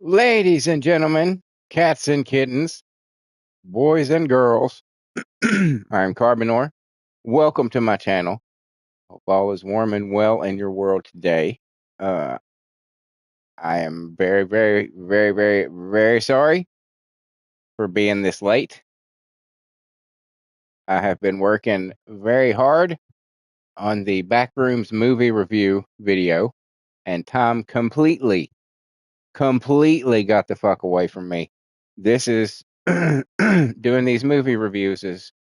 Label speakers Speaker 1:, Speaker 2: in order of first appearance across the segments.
Speaker 1: Ladies and gentlemen, cats and kittens, boys and girls, I'm Carbonor. Welcome to my channel. Hope all is warm and well in your world today. Uh, I am very sorry for being this late. I have been working very hard on the Backrooms movie review video, and time completely got the fuck away from me. This is doing these movie reviews is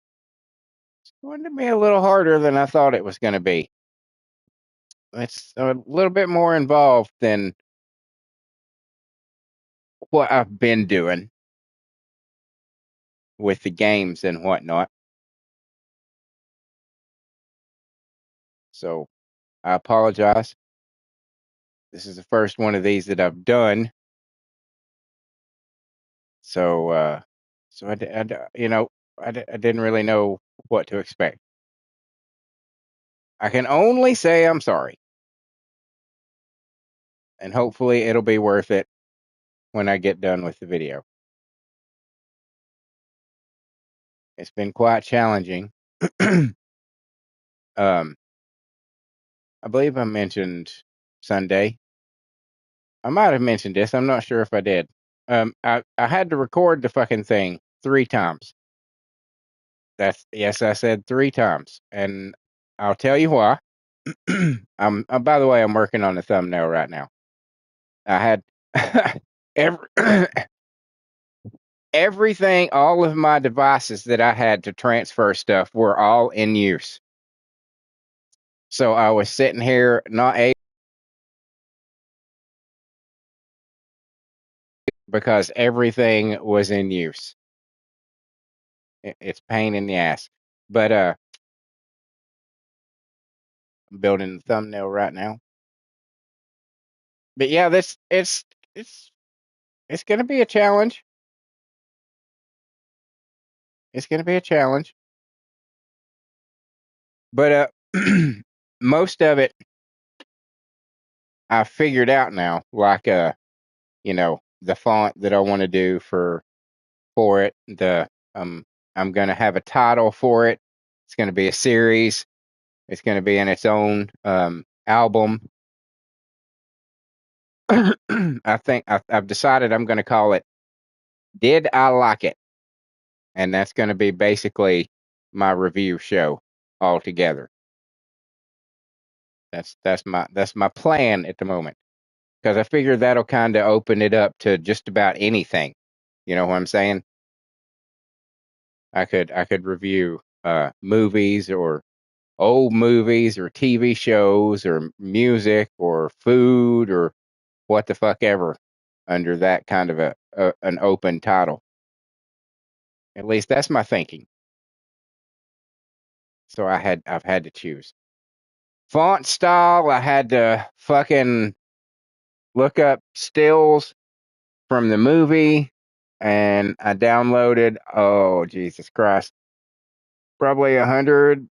Speaker 1: going to be a little harder than I thought it was going to be. It's a little bit more involved than what I've been doing with the games and whatnot. So I apologize. This is the first one of these that I've done. So I didn't really know what to expect. I can only say I'm sorry, and hopefully it'll be worth it when I get done with the video. It's been quite challenging. um, I believe I mentioned Sunday. I might have mentioned this. I'm not sure if I did. I had to record the fucking thing 3 times. Yes, I said 3 times, and I'll tell you why. By the way, I'm working on the thumbnail right now. I had every everything, all of my devices that I had to transfer stuff were all in use. So I was sitting here not able because everything was in use. It's pain in the ass. But I'm building the thumbnail right now. But yeah, this it's gonna be a challenge. It's gonna be a challenge. But most of it I figured out now, like the font that I want to do for it. I'm gonna have a title for it. It's gonna be a series. It's gonna be in its own album. I think I've decided I'm gonna call it "Did I Like It?" And that's gonna be basically my review show altogether. That's my plan at the moment, because I figure that'll kind of open it up to just about anything. You know what I'm saying? I could review movies or old movies or TV shows or music or food or what the fuck ever under that kind of an open title. At least that's my thinking. So I've had to choose font style. I had to fucking look up stills from the movie, and I downloaded, oh Jesus Christ, probably 100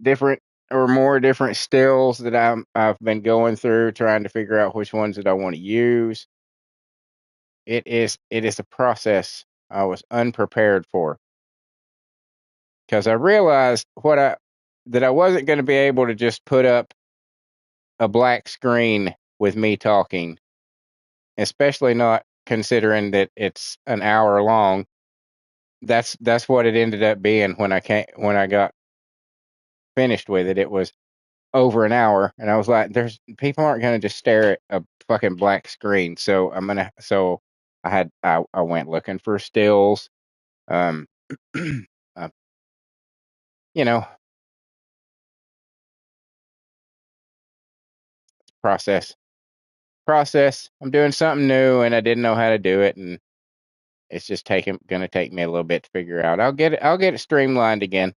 Speaker 1: different or more different stills that I've been going through trying to figure out which ones that I want to use. It is a process I was unprepared for, because I realized that I wasn't going to be able to just put up a black screen with me talking, especially not considering that it's an hour long. That's what it ended up being when I got finished with it. It was over an hour, and I was like, "There's people aren't gonna just stare at a fucking black screen." So I went looking for stills. Um, uh, you know, process process. I'm doing something new, and I didn't know how to do it, and it's just gonna take me a little bit to figure out. I'll get it streamlined again,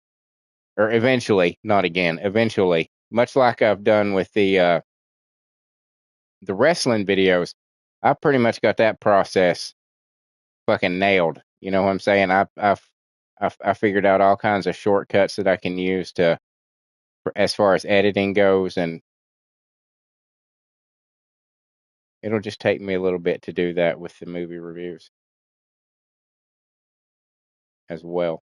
Speaker 1: or eventually, not again, eventually. Much like I've done with the wrestling videos, I pretty much got that process fucking nailed. You know what I'm saying? I figured out all kinds of shortcuts that I can use as far as editing goes, and It'll just take me a little bit to do that with the movie reviews as well.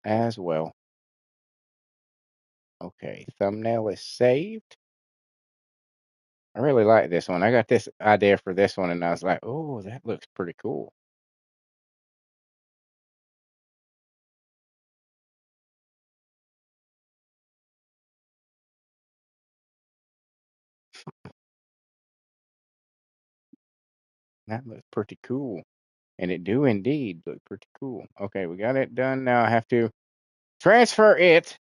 Speaker 1: As well. Okay, thumbnail is saved. I really like this one. I got this idea for this one, and I was like, oh, that looks pretty cool. That looks pretty cool. And it do indeed look pretty cool. Okay, we got it done. Now I have to transfer it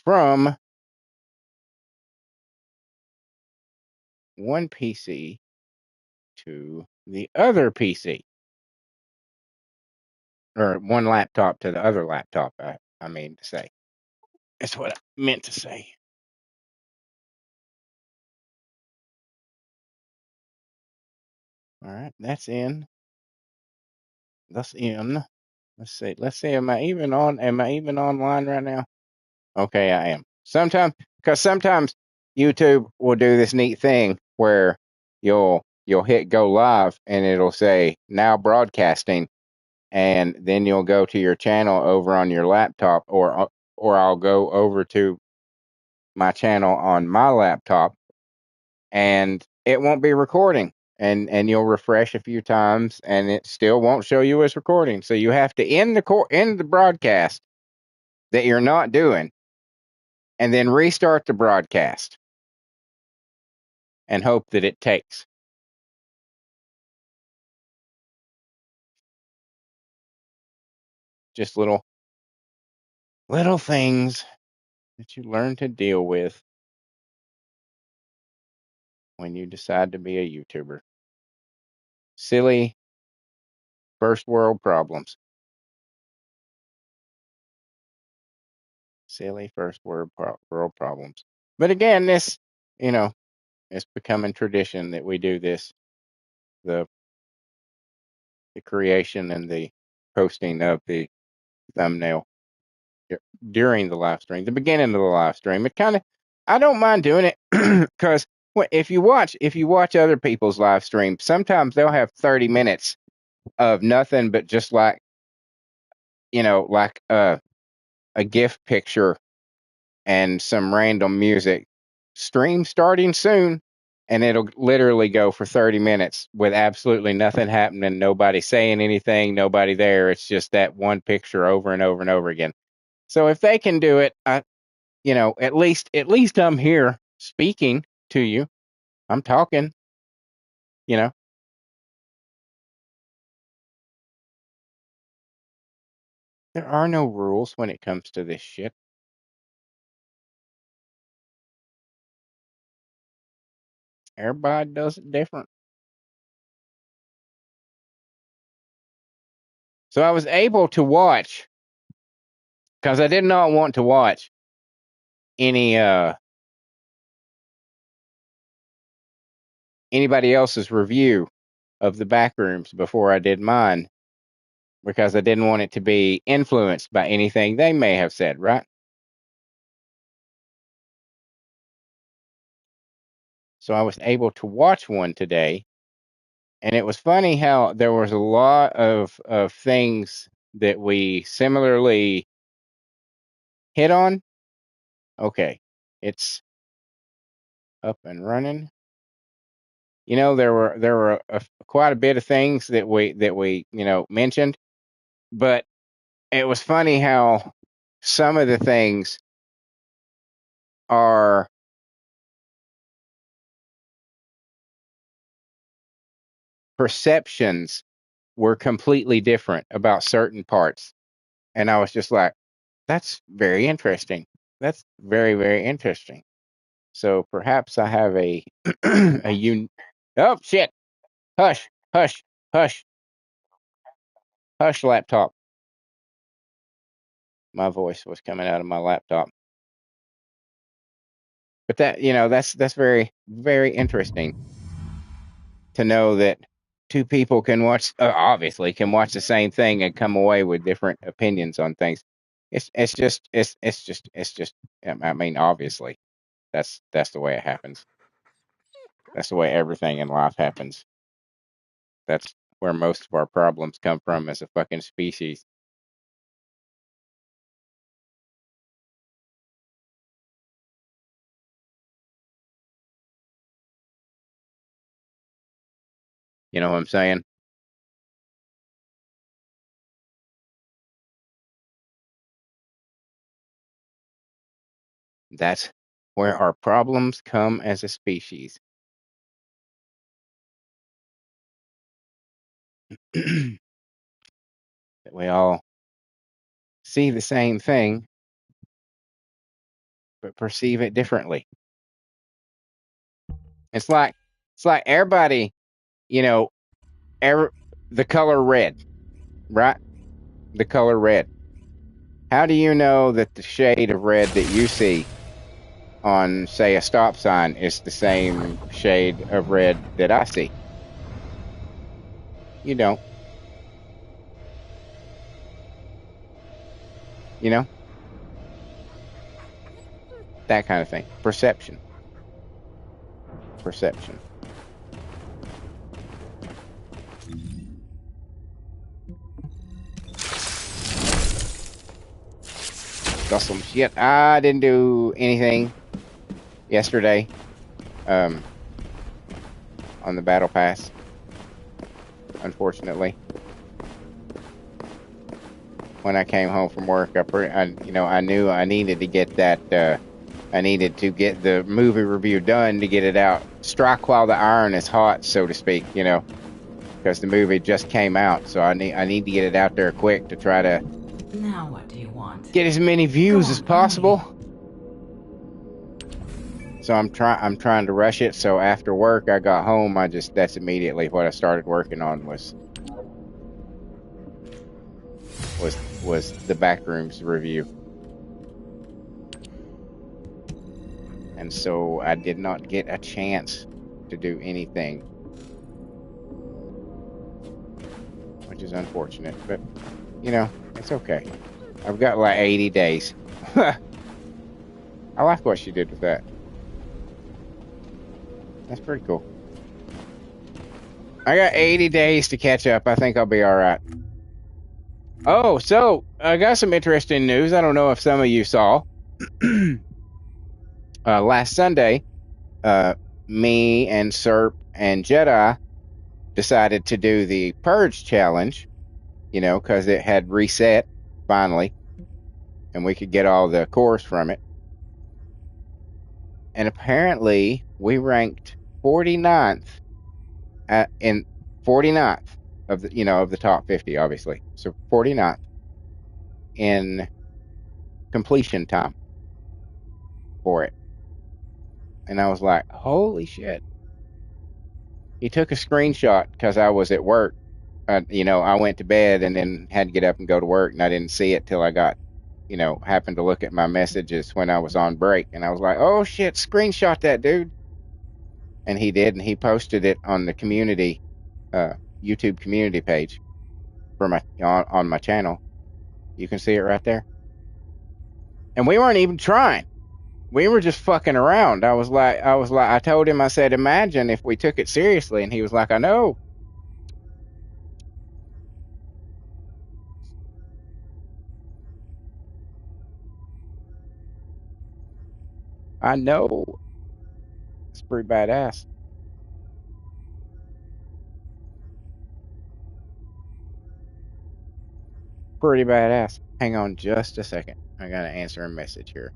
Speaker 1: from one PC to the other PC. Or one laptop to the other laptop, I mean to say. That's what I meant to say. All right, that's in. That's in. Let's see. Let's see. Am I even on? Am I even online right now? Okay, I am. Because sometimes YouTube will do this neat thing where you'll hit go live and it'll say now broadcasting, and then you'll go to your channel over on your laptop, or I'll go over to my channel on my laptop, and it won't be recording. And you'll refresh a few times, and it still won't show you as recording. So you have to end the broadcast that you're not doing, and then restart the broadcast and hope that it takes. Just little things that you learn to deal with when you decide to be a YouTuber. Silly first world problems. Silly first world problems. But again, this, you know, it's becoming tradition that we do this, the creation and the posting of the thumbnail during the live stream, the beginning of the live stream. It kind of, I don't mind doing it because if you watch other people's live streams, sometimes they'll have 30 minutes of nothing but just like, like a GIF picture and some random music. Stream starting soon, and it'll literally go for 30 minutes with absolutely nothing happening, nobody saying anything, nobody there. It's just that one picture over and over and over again. So if they can do it, at least I'm here speaking to you. I'm talking, you know. There are no rules when it comes to this shit. Everybody does it different. So I was able to watch because I did not want to watch any anybody else's review of the backrooms before I did mine because I didn't want it to be influenced by anything they may have said, right? So I was able to watch one today, and it was funny how there was a lot of things that we similarly hit on. Okay, it's up and running. There were quite a bit of things that we mentioned, but it was funny how some of the things are perceptions were completely different about certain parts, and I was just like, that's very interesting. That's very, very interesting. So perhaps I have a oh shit. Hush, hush, hush, hush, laptop. My voice was coming out of my laptop. But that's very, very interesting to know that two people can watch, obviously, can watch the same thing and come away with different opinions on things. It's just I mean, obviously, that's the way it happens. That's the way everything in life happens. That's where most of our problems come from as a fucking species. You know what I'm saying? That's where our problems come as a species. That we all see the same thing but perceive it differently. It's like everybody, you know, the color red, right? The color red. How do you know that the shade of red that you see on, say, a stop sign is the same shade of red that I see? You don't. You know, that kind of thing. Perception. Perception. That's some shit. I didn't do anything yesterday on the battle pass, unfortunately. When I came home from work, I knew I needed to get that. I needed to get the movie review done to get it out. Strike while the iron is hot, so to speak. You know, because the movie just came out, so I need to get it out there quick to try to.
Speaker 2: Now what do you want?
Speaker 1: Get as many views as possible. So I'm trying to rush it. So after work, I got home. That's immediately what I started working on was the Backrooms review. And so I did not get a chance to do anything, which is unfortunate, but you know, it's okay. I've got like 80 days. I like what she did with that. That's pretty cool. I got 80 days to catch up. I think I'll be all right. Oh, so I got some interesting news. I don't know if some of you saw. Last Sunday, me and Serp and Jedi decided to do the Purge challenge, you know, because it had reset finally, and we could get all the cores from it. And apparently, we ranked 49th in 49th of the top 50, obviously. So 49th in completion time for it. And I was like, holy shit. He took a screenshot because I was at work. I went to bed and then had to get up and go to work, and I didn't see it till I happened to look at my messages when I was on break. And I was like, oh shit, screenshot that, dude. And he did, and he posted it on the community, YouTube community page for on my channel. You can see it right there. And we weren't even trying. We were just fucking around. I told him, I said, imagine if we took it seriously. And he was like, I know. I know. It's pretty badass. Pretty badass. Hang on just a second. I gotta answer a message here.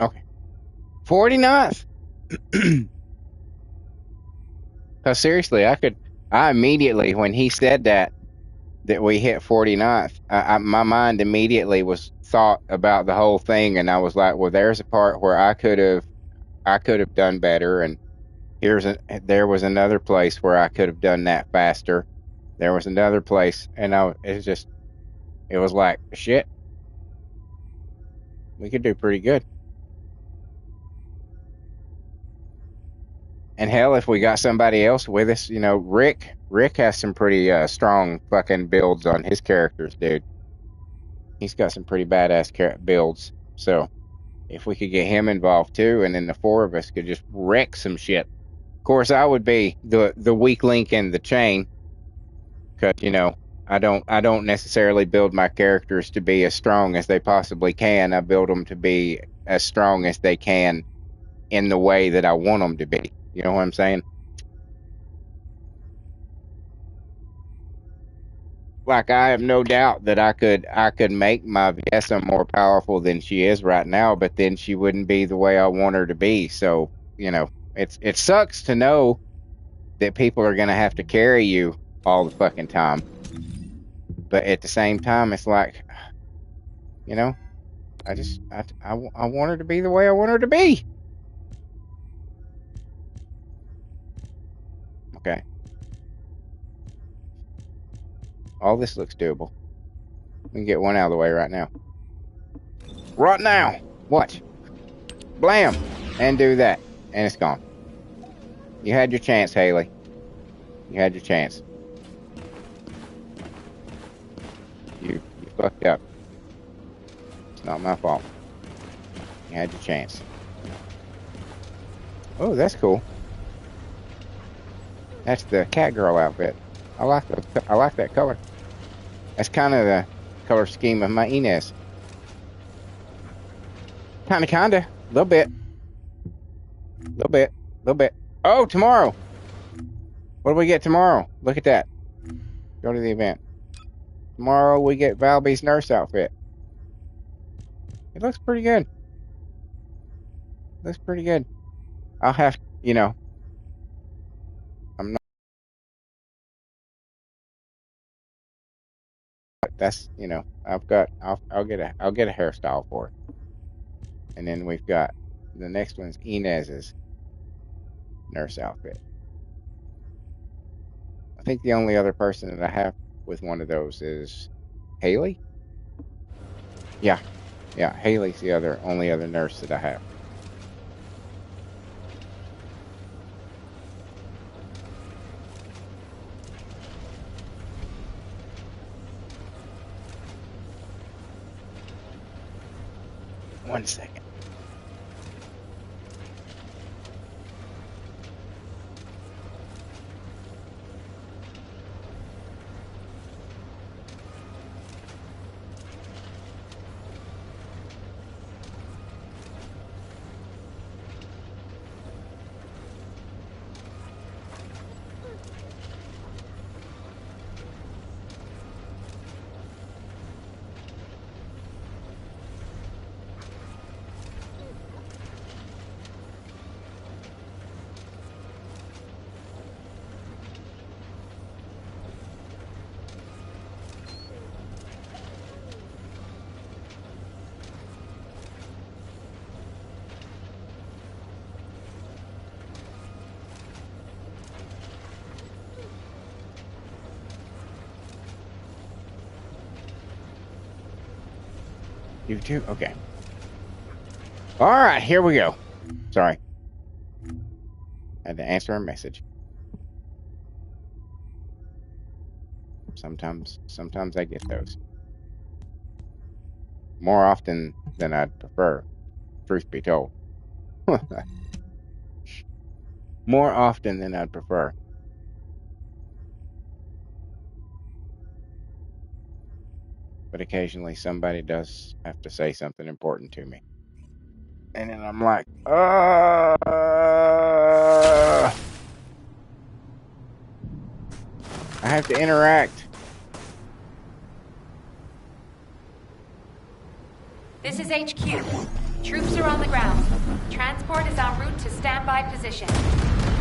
Speaker 1: Okay. 49th. Because seriously, I immediately, when he said that, that we hit 49th, my mind immediately was thought about the whole thing, and I was like, well, there's a part where I could have done better, and there was another place where I could have done that faster. There was another place, and it was like, shit, we could do pretty good. And hell, if we got somebody else with us, Rick has some pretty strong fucking builds on his characters, dude. He's got some pretty badass builds. So if we could get him involved too, and then the four of us could just wreck some shit. Of course, I would be the weak link in the chain, because I don't necessarily build my characters to be as strong as they possibly can. I build them to be as strong as they can in the way that I want them to be. You know what I'm saying? Like, I have no doubt that I could make my Vesa more powerful than she is right now, but then she wouldn't be the way I want her to be. So, it sucks to know that people are gonna have to carry you all the fucking time. But at the same time, it's like, you know, I want her to be the way I want her to be. Okay. All this looks doable. We can get one out of the way right now. Right now. Watch. Blam. And do that. And it's gone. You had your chance, Haley. You had your chance. You fucked up. It's not my fault. You had your chance. Oh, that's cool. That's the cat girl outfit. I like that color. That's kind of the color scheme of my Inez. Kinda. Little bit. Oh, tomorrow. What do we get tomorrow? Look at that. Go to the event. Tomorrow we get Valby's nurse outfit. It looks pretty good. Looks pretty good. I'll have, I'm not, that's, I'll get a hairstyle for it. And then we've got, the next one's Inez's nurse outfit. I think the only other person that I have with one of those is Haley. Yeah, Haley's the only other nurse that I have. One second. You too? Okay. All right, here we go. Sorry. Had to answer a message. Sometimes I get those. More often than I'd prefer, truth be told. More often than I'd prefer. But occasionally somebody does have to say something important to me. And then I'm like, I have to interact.
Speaker 3: This is HQ. Troops are on the ground. Transport is en route to standby position.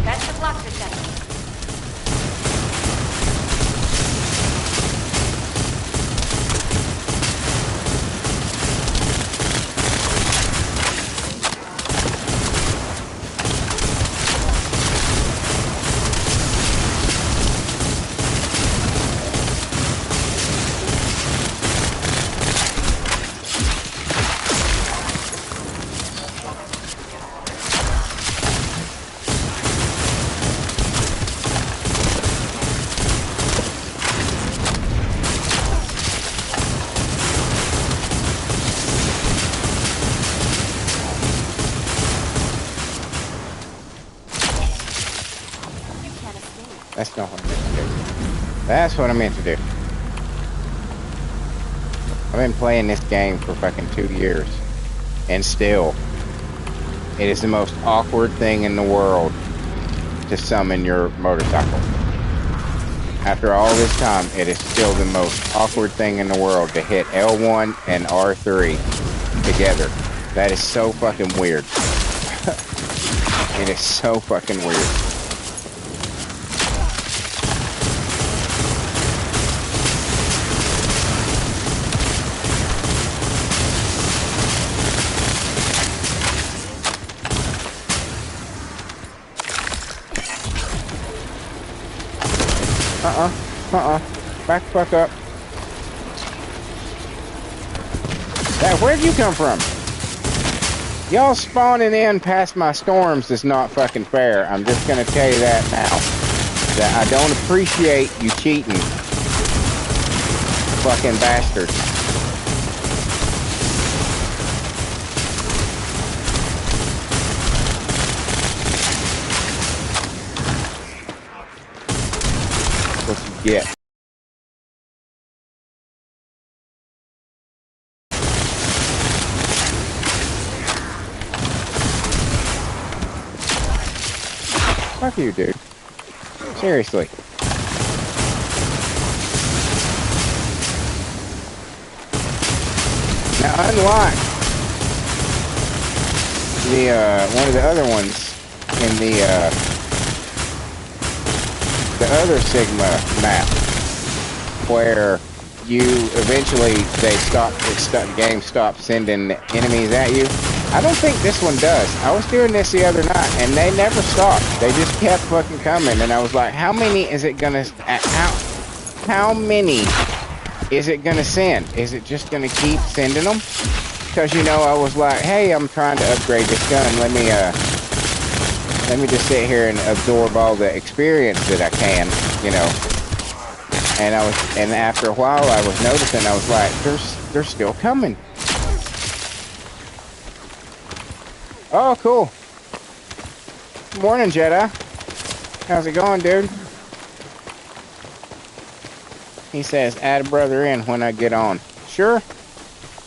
Speaker 3: Best of luck, Descendant.
Speaker 1: That's not what I meant to do. That's what I meant to do. I've been playing this game for fucking 2 years. And still, it is the most awkward thing in the world to summon your motorcycle. After all this time, it is still the most awkward thing in the world to hit L1 and R3 together. That is so fucking weird. It is so fucking weird. Back the fuck up. Dad, where'd you come from? Y'all spawning in past my storms is not fucking fair. I'm just gonna tell you that now. That I don't appreciate you cheating. Fucking bastards. What you get. Fuck you, dude. Seriously. Now, unlike the one of the other ones in the other Sigma map, where you eventually the game stops sending enemies at you. I don't think this one does. I was doing this the other night, and they never stopped. They just kept fucking coming, and I was like, how many is it gonna, how many is it gonna send? Is it just gonna keep sending them? Because, you know, I was like, hey, I'm trying to upgrade this gun. Let me just sit here and absorb all the experience that I can, you know. And after a while, I was noticing, I was like, they're still coming. Oh, cool. Morning, Jedi. How's it going, dude? He says, add a brother in when I get on. Sure.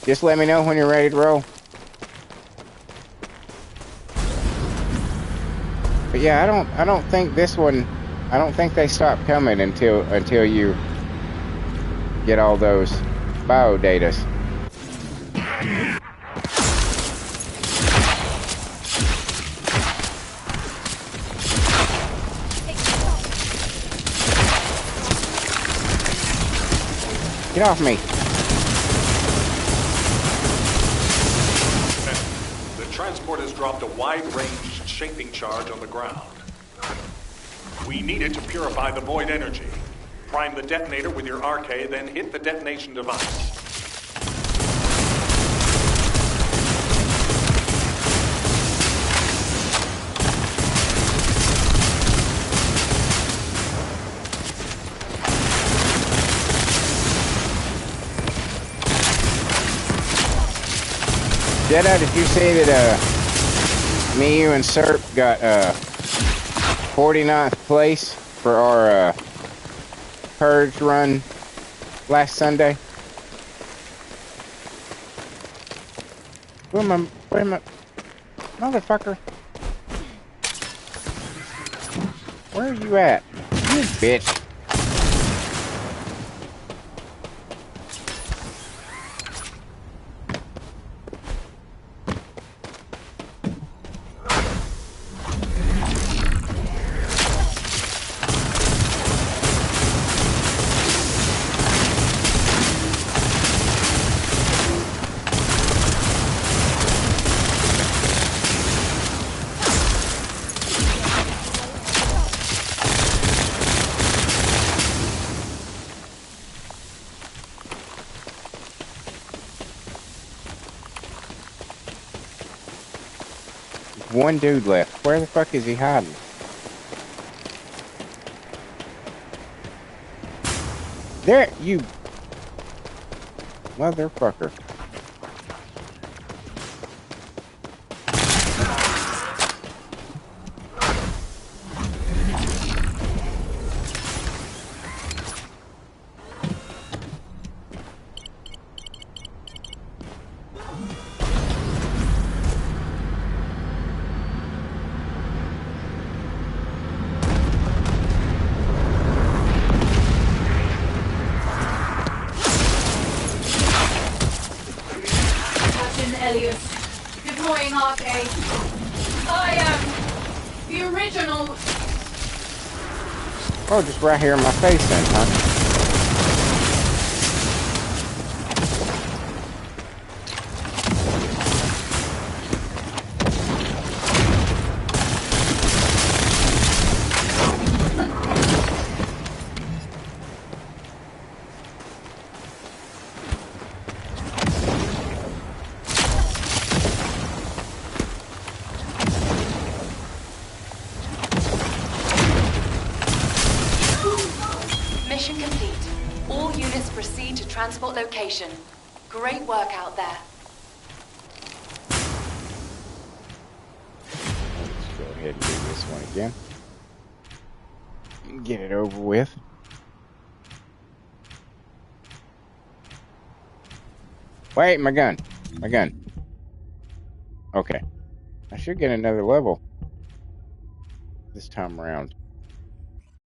Speaker 1: Just let me know when you're ready to roll. But yeah, I don't think this one, I don't think they stop coming until you get all those bio datas. Get off me.
Speaker 4: The transport has dropped a wide-range shaping charge on the ground. We need it to purify the void energy. Prime the detonator with your RK, then hit the detonation device.
Speaker 1: Jedi, did you say that me, you, and Serp got 49th place for our purge run last Sunday? Where am I, motherfucker? Where are you at? You bitch. One dude left. Where the fuck is he hiding? There, you motherfucker. Oh, just right here in my face then, huh?
Speaker 3: Mission complete. All units proceed to transport location. Great work out there.
Speaker 1: Let's go ahead and do this one again. Get it over with. Wait, my gun. My gun. Okay. I should get another level this time around.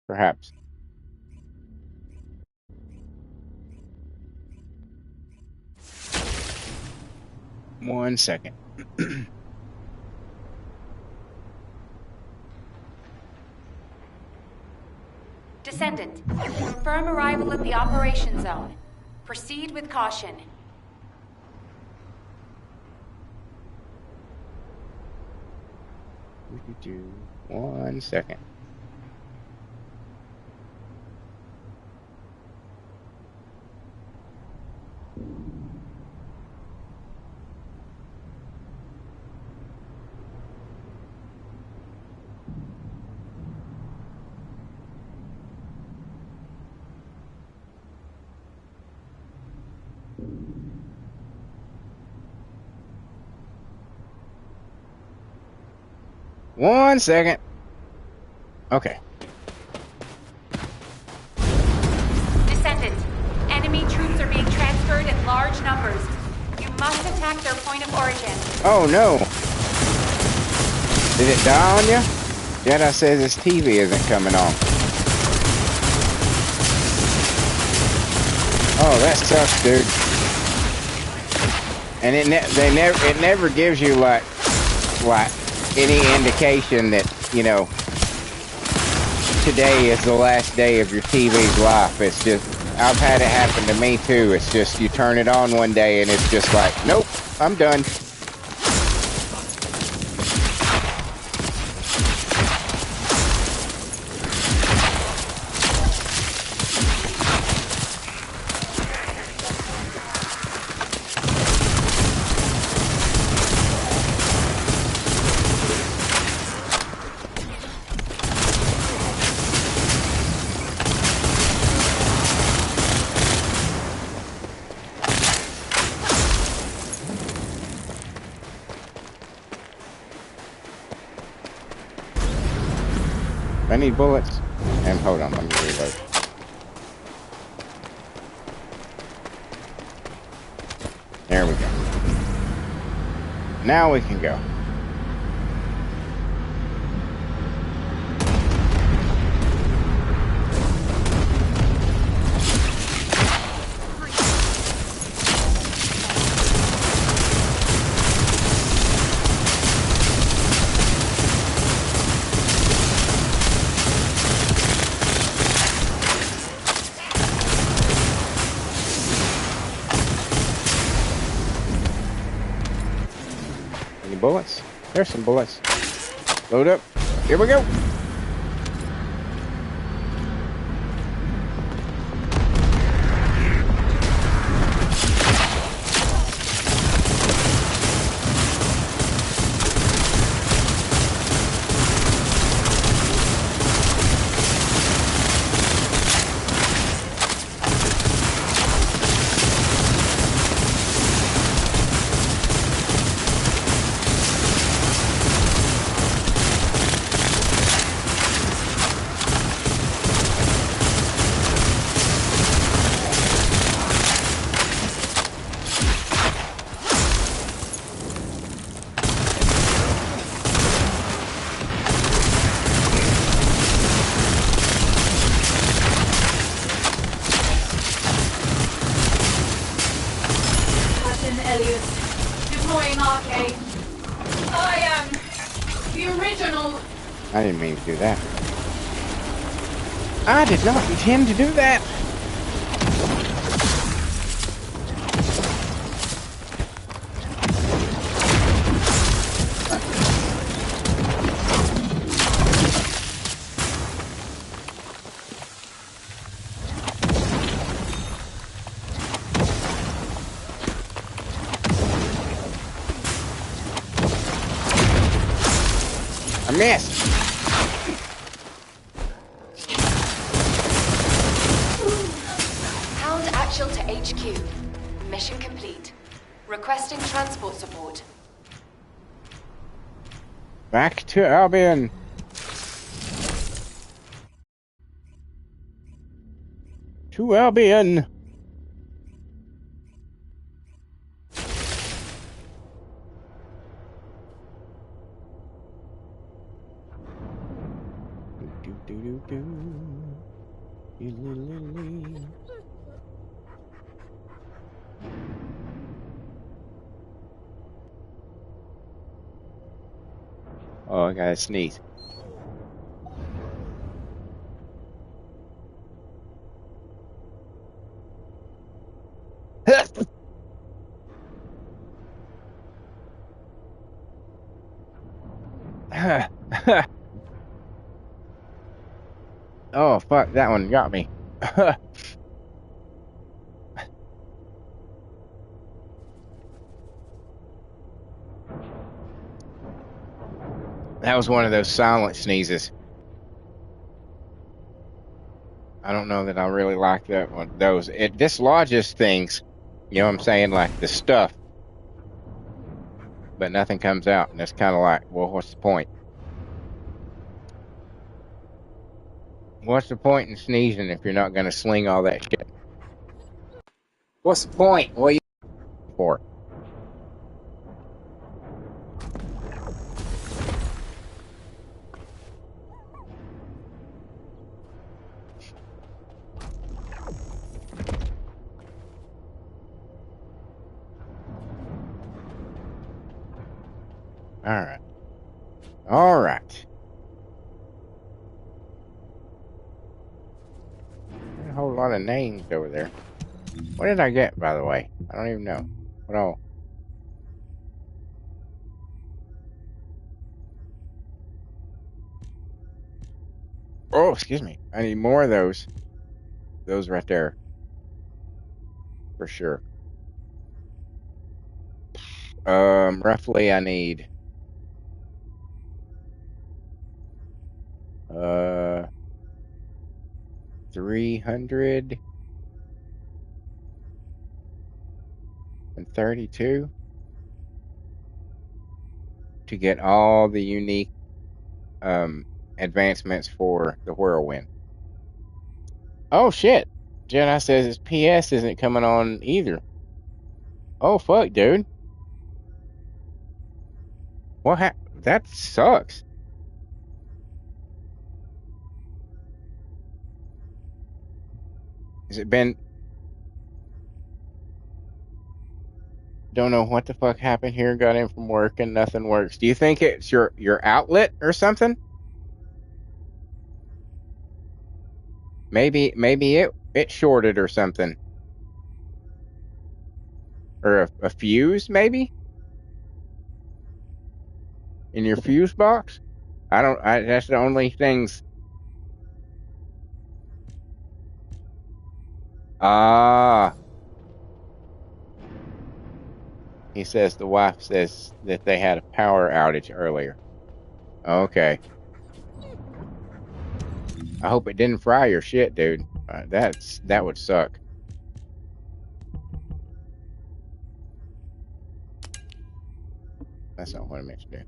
Speaker 1: Perhaps. One second.
Speaker 3: Descendant, confirm arrival at the operation zone. Proceed with caution.
Speaker 1: One second. One second. Okay.
Speaker 3: Descendant, enemy troops are being transferred in large numbers. You must attack their point of origin.
Speaker 1: Oh no. Did it die on you? Jedi says his TV isn't coming on. Oh, that sucks, dude. And it never gives you like any indication that, you know, today is the last day of your TV's life. It's just, I've had it happen to me too. It's just, you turn it on one day and it's just like, nope, I'm done. I need bullets. And hold on, let me reload. There we go. Now we can go. Bullets. There's some bullets. Load up. Here we go. I didn't mean to do that. I did not intend to do that. I missed.
Speaker 3: Hound actual to HQ. Mission complete. Requesting transport support.
Speaker 1: Back to Albion. To Albion. Oh, I gotta sneeze. Oh, fuck, that one got me. That was one of those silent sneezes. I don't know that I really like that one. Those, it dislodges things. You know what I'm saying? Like the stuff. But nothing comes out. And it's kind of like, well, what's the point? What's the point in sneezing if you're not going to sling all that shit? What's the point? What are you for? All right. All right. A whole lot of names over there. What did I get, by the way? I don't even know. What all? Oh, excuse me. I need more of those. Those right there. For sure. Roughly I need 332 to get all the unique advancements for the whirlwind. Oh shit. Jedi says his PS isn't coming on either. Oh fuck, dude. What that sucks. Has it been? Don't know what the fuck happened here. Got in from work and nothing works. Do you think it's your outlet or something? Maybe it shorted or something, or a fuse maybe in your fuse box. I don't. That's the only things. Ah. He says the wife says that they had a power outage earlier. Okay. I hope it didn't fry your shit, dude. That would suck. That's not what I meant to do.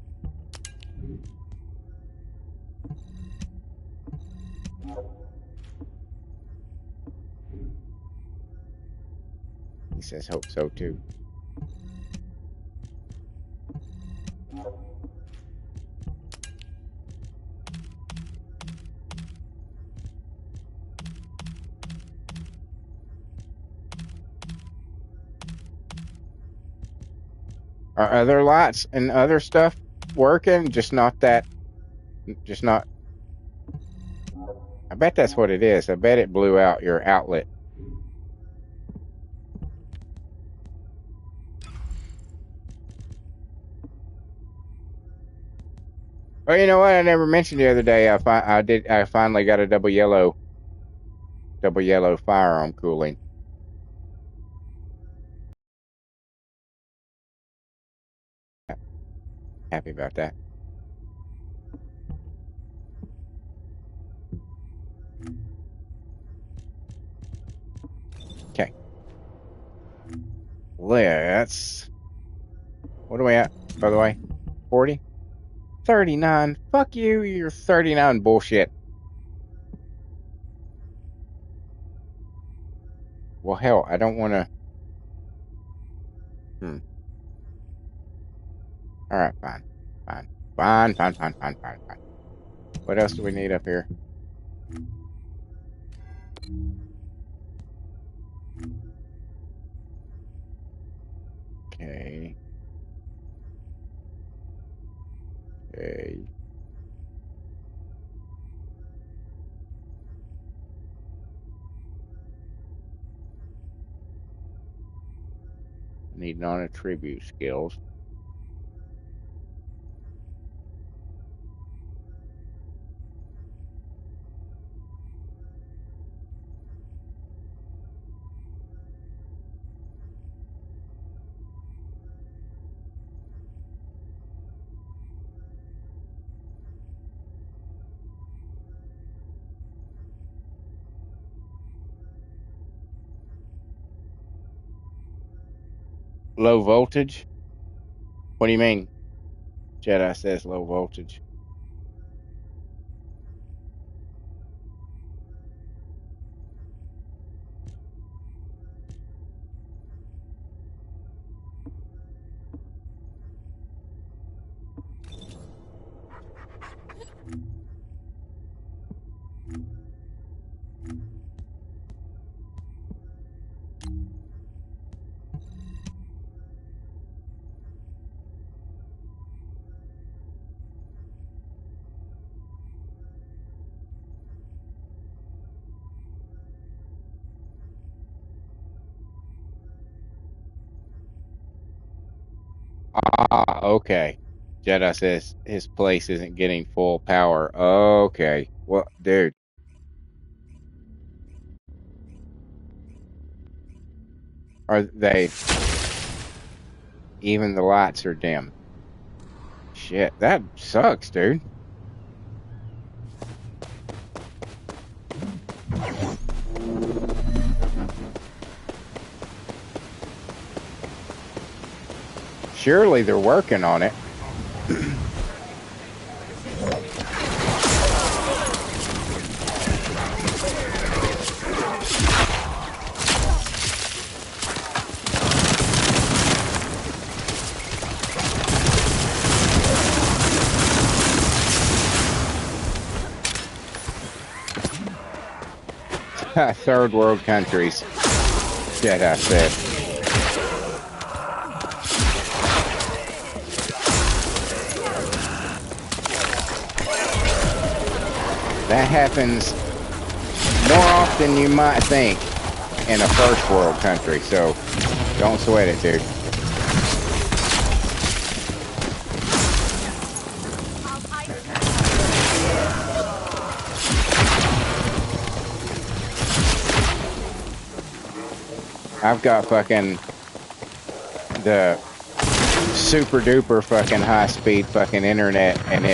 Speaker 1: He says hope so too. Are other lights and other stuff working? Just not that. Just not. I bet that's what it is. I bet it blew out your outlet. Well, you know what? I never mentioned the other day. I finally got a double yellow firearm cooling. Happy about that. Okay. Let's. What are we at, by the way? 40? 39. Fuck you. You're 39 bullshit. Well, hell, I don't want to. All right, fine. Fine. Fine, fine, fine, fine, fine, fine. What else do we need up here? Okay. Okay. I need non-attribute skills. Low voltage? What do you mean? Jedi says low voltage. Ah, okay. Jedi says his place isn't getting full power. Okay. Well, dude. Are they. Even the lights are dim. Shit, that sucks, dude. Surely they're working on it. Third world countries. Jedi said. That happens more often than you might think in a first world country, so don't sweat it, dude. I've got fucking the super duper fucking high speed fucking internet, and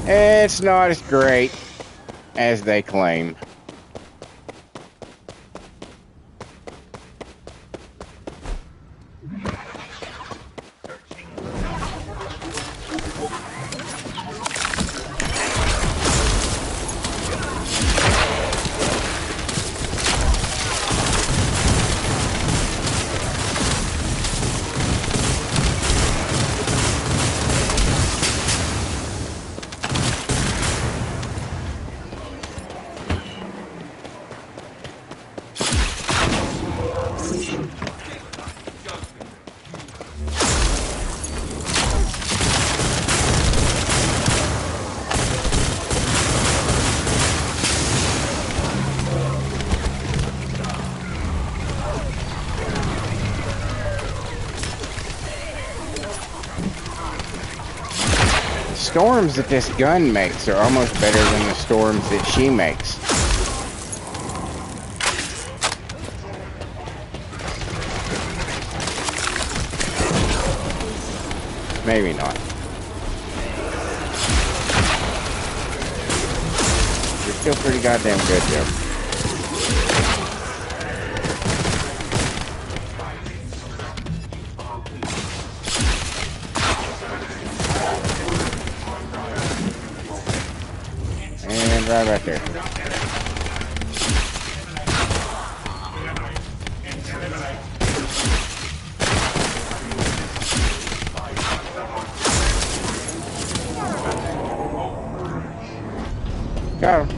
Speaker 1: it's not as great as they claim. storms that this gun makes are almost better than the storms that she makes. Maybe not. You're still pretty goddamn good, Joe. And right there. Got him.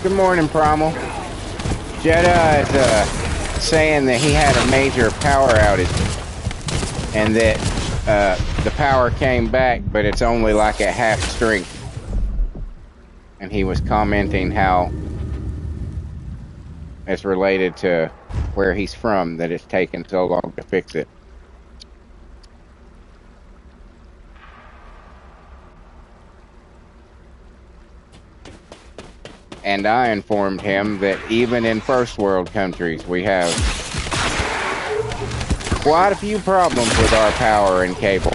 Speaker 1: Good morning, Primal. Jedi is saying that he had a major power outage and that the power came back, but it's only like at half strength. And he was commenting how it's related to where he's from that it's taken so long to fix it. And I informed him that even in first world countries, we have quite a few problems with our power and cable.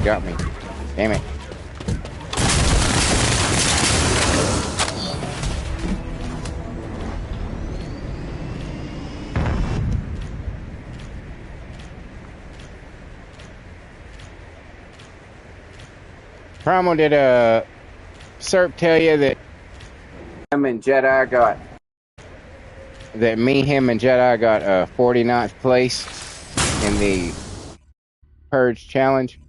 Speaker 1: Got me. Damn it. Primal, did Serp tell you that him and Jedi got him and Jedi got 49th place in the Purge challenge?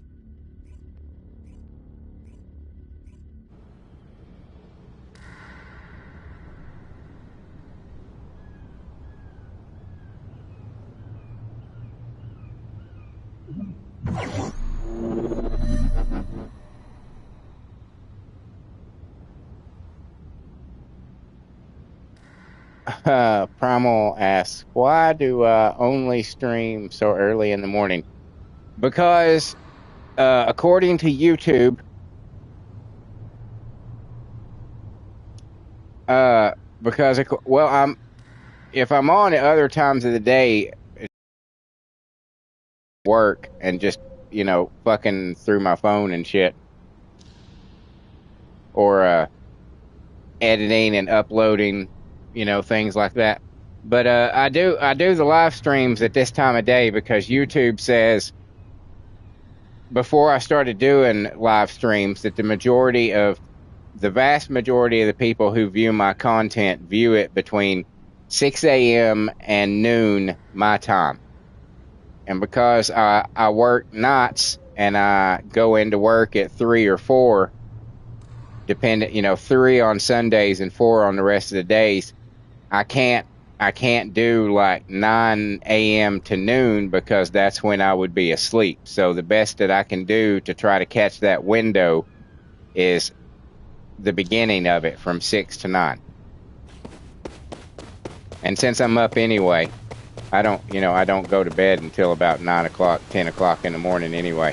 Speaker 1: Primal asks, why do I only stream so early in the morning? Because, according to YouTube, uh, because, well, if I'm on at other times of the day, it's work and just, fucking through my phone and shit, or, editing and uploading, things like that. But I do the live streams at this time of day because YouTube says before I started doing live streams that the vast majority of the people who view my content view it between 6 a.m. and noon my time. And because I work nights and I go into work at 3 or 4, dependent, 3 on Sundays and 4 on the rest of the days, I can't do like 9 a.m. to noon because that's when I would be asleep. So the best that I can do to try to catch that window is the beginning of it from 6 to 9. And since I'm up anyway, I don't go to bed until about 9 o'clock, 10 o'clock in the morning anyway.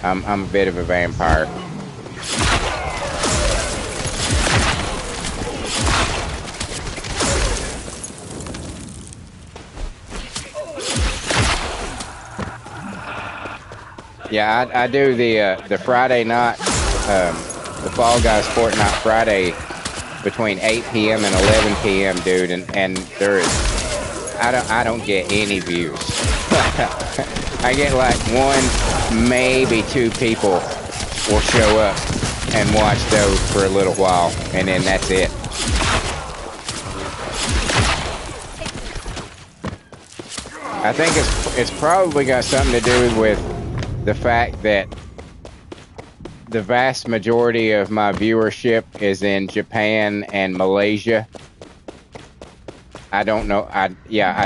Speaker 1: I'm a bit of a vampire. Yeah, I do the Friday night, the Fall Guys Fortnite Friday between 8 p.m. and 11 p.m., dude, and there is, I don't get any views. I get like 1, maybe 2 people will show up and watch those for a little while, and then that's it. I think it's probably got something to do with the fact that the vast majority of my viewership is in Japan and Malaysia. I don't know. I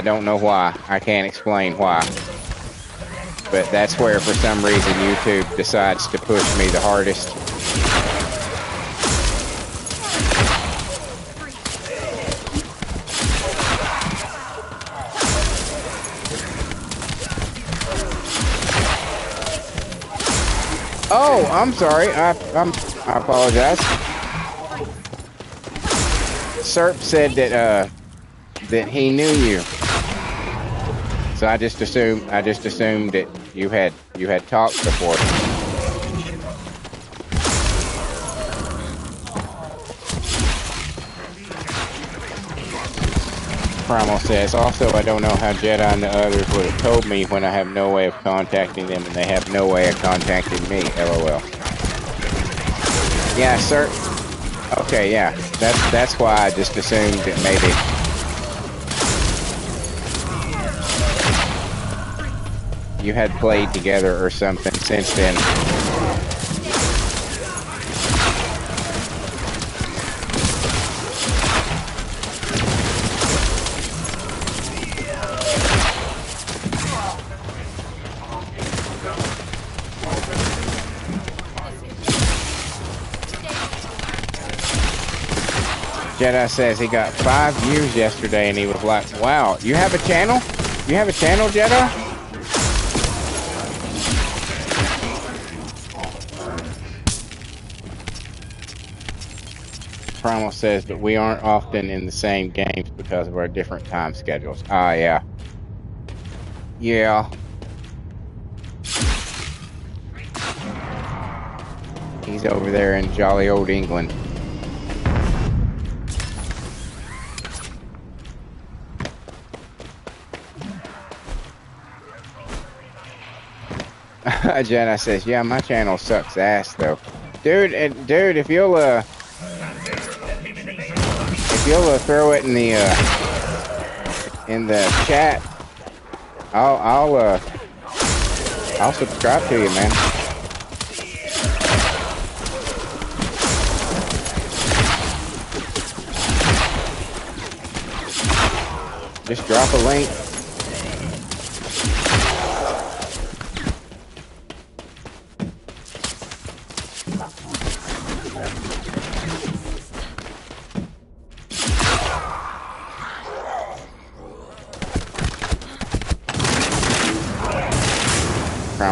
Speaker 1: don't know why. I can't explain why. But that's where, for some reason, YouTube decides to push me the hardest. Oh, I'm sorry. I apologize. Serp said that he knew you. So I just assumed that you had talked before. Primal says, also, I don't know how Jedi and the others would have told me when I have no way of contacting them and they have no way of contacting me, LOL. Yeah, sir. Okay, yeah. That's why I just assumed that maybe... you had played together or something since then. Jedi says he got 5 views yesterday and he was like, wow, you have a channel? You have a channel, Jedi? Primal says, but we aren't often in the same games because of our different time schedules. Ah, yeah. Yeah. He's over there in jolly old England. Jenna says, yeah, my channel sucks ass though. Dude, if you'll throw it in the chat, I'll subscribe to you, man. Just drop a link.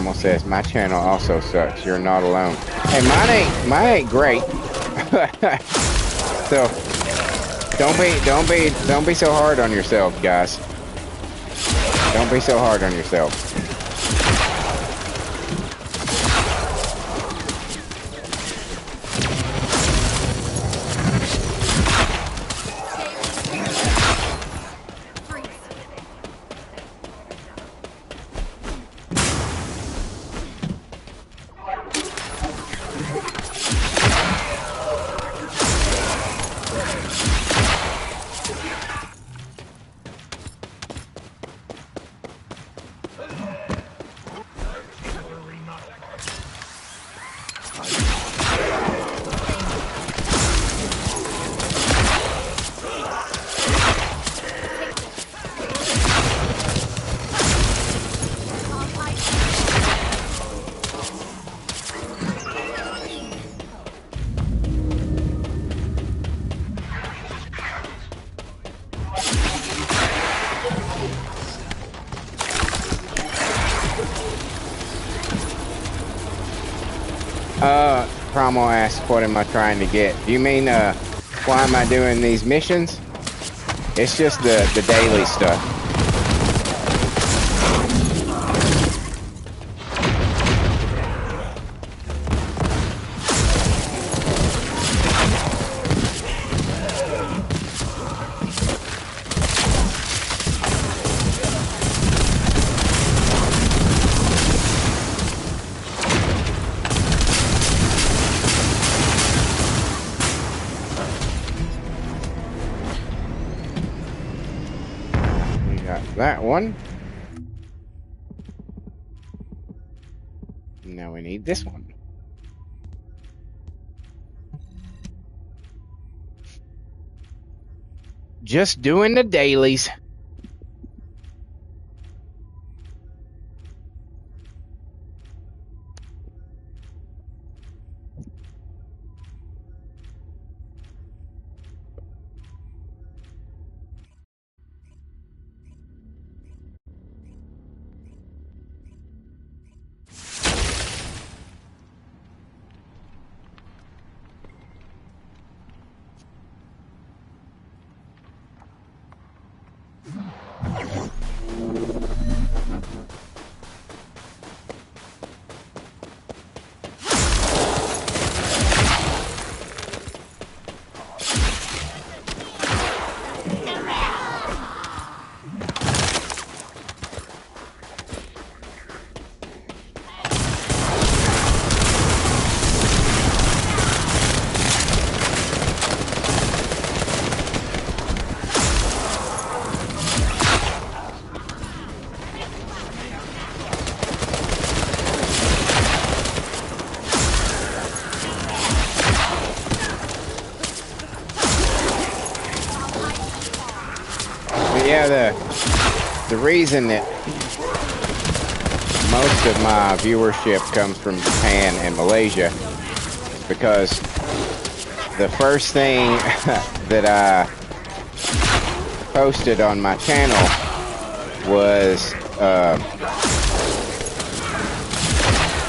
Speaker 1: Primal says, my channel also sucks. You're not alone. Hey, mine ain't great. So don't be so hard on yourself, guys. Don't be so hard on yourself. Primal asks, what am I trying to get? Do you mean, why am I doing these missions? It's just the daily stuff. That one. Now we need this one. Just doing the dailies. Yeah, the reason that most of my viewership comes from Japan and Malaysia is because the first thing that I posted on my channel was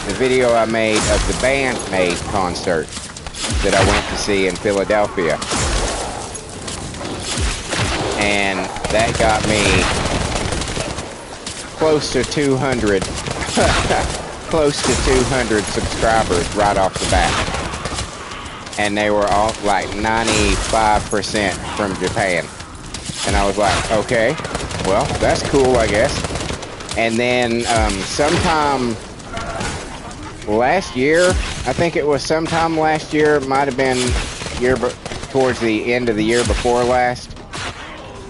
Speaker 1: the video I made of the Band Maid concert that I went to see in Philadelphia. And that got me close to 200 subscribers right off the bat. And they were all like 95% from Japan. And I was like, okay, well, that's cool, I guess. And then sometime last year, I think it was sometime last year, might have been towards the end of the year before last.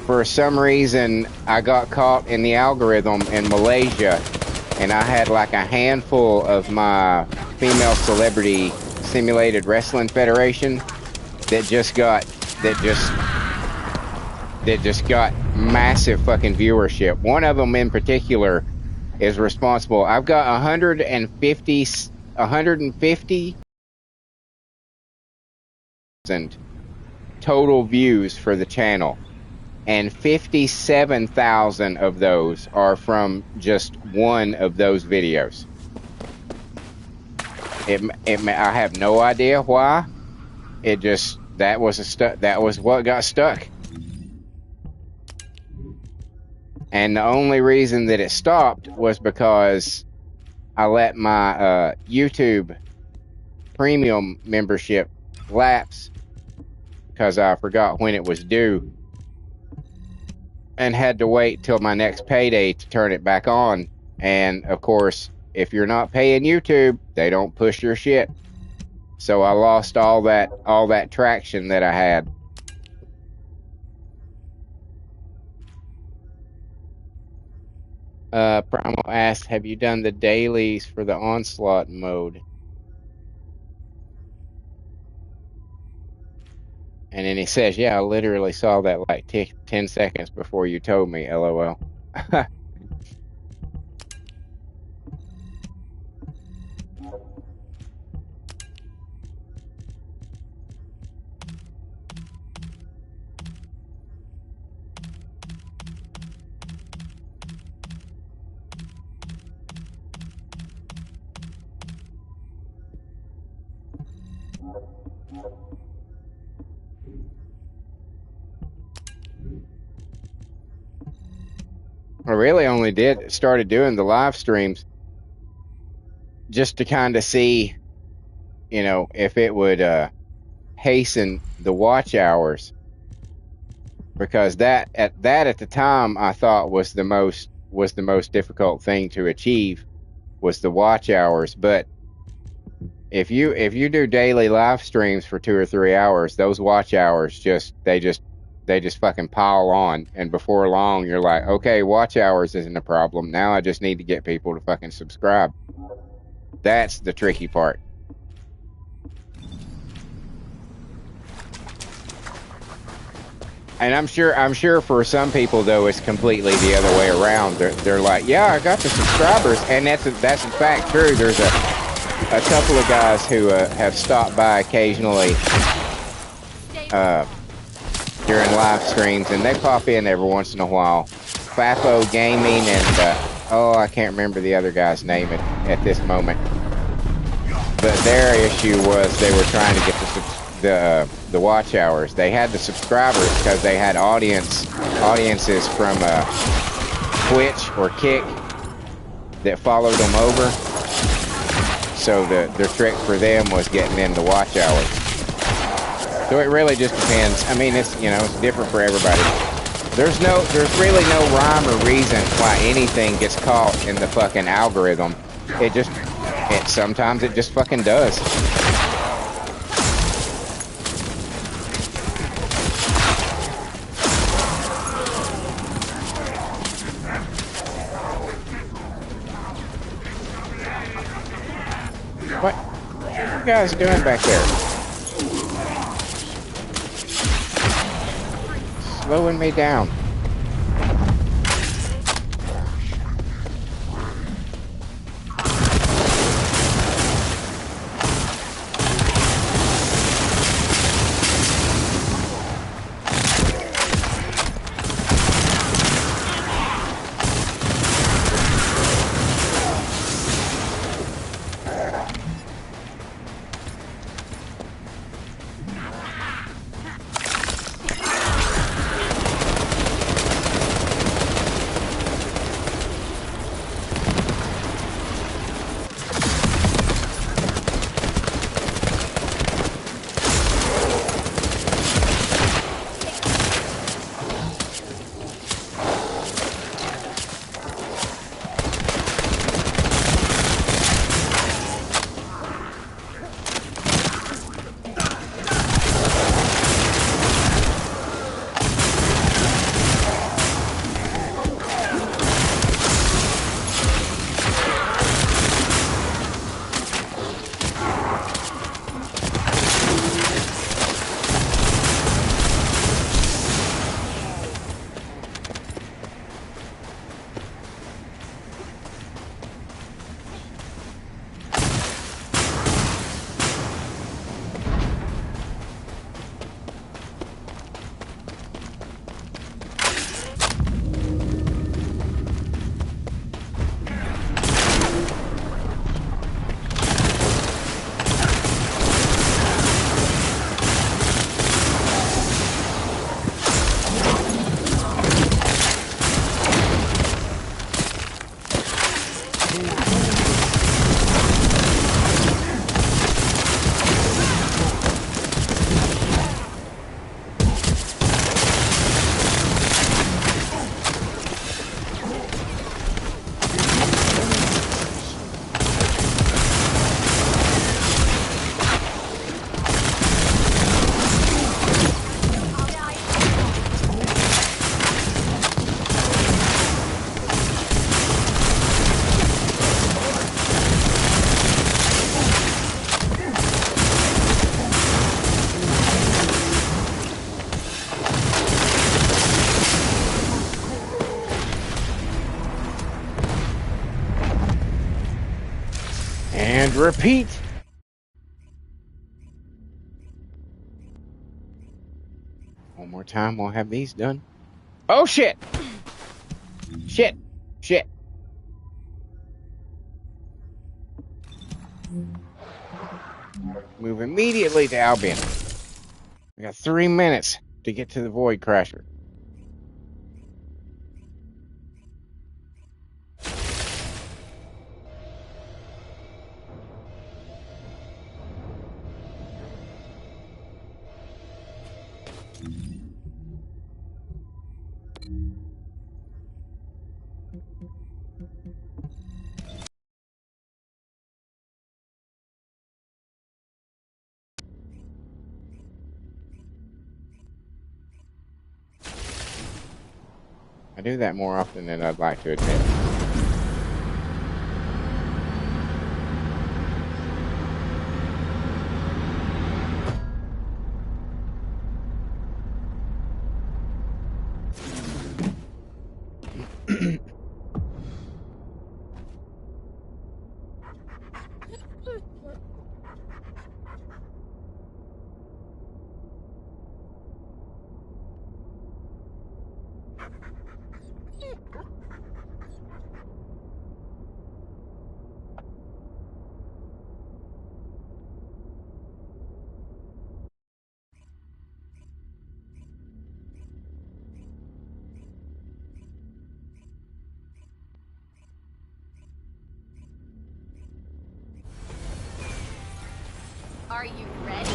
Speaker 1: For some reason, I got caught in the algorithm in Malaysia, and I had like a handful of my female celebrity simulated wrestling federation that just got massive fucking viewership. One of them in particular is responsible. I've got 150 total views for the channel. And 57,000 of those are from just one of those videos. I have no idea why. It just, that was what got stuck. And the only reason that it stopped was because I let my YouTube premium membership lapse because I forgot when it was due and had to wait till my next payday to turn it back on. And of course, if you're not paying YouTube, they don't push your shit. So I lost all that traction that I had. Primal asked, have you done the dailies for the onslaught mode? And then he says, yeah, I literally saw that like 10 seconds before you told me, LOL. I really only started doing the live streams just to kind of see, if it would hasten the watch hours, because that at the time I thought was the most difficult thing to achieve, was the watch hours. But if you do daily live streams for 2 or 3 hours, those watch hours just fucking pile on, and before long you're like, okay, watch hours isn't a problem. Now I just need to get people to fucking subscribe. That's the tricky part. And I'm sure for some people though it's completely the other way around. They're like, yeah, I got the subscribers, and that's in fact true. There's a couple of guys who have stopped by occasionally during live streams, and they pop in every once in a while. Fafo Gaming and I can't remember the other guy's name at this moment. But their issue was they were trying to get the watch hours. They had the subscribers because they had audiences from Twitch or Kick that followed them over. So the trick for them was getting in the watch hours. So it really just depends. I mean, it's different for everybody. There's really no rhyme or reason why anything gets caught in the fucking algorithm. Sometimes it just fucking does. What are you guys doing back there? Slowing me down. And repeat. One more time, we'll have these done. Oh, shit! Shit! Shit! Move immediately to Albion. We got 3 minutes to get to the Void Crasher. I do that more often than I'd like to admit.
Speaker 3: Are you ready?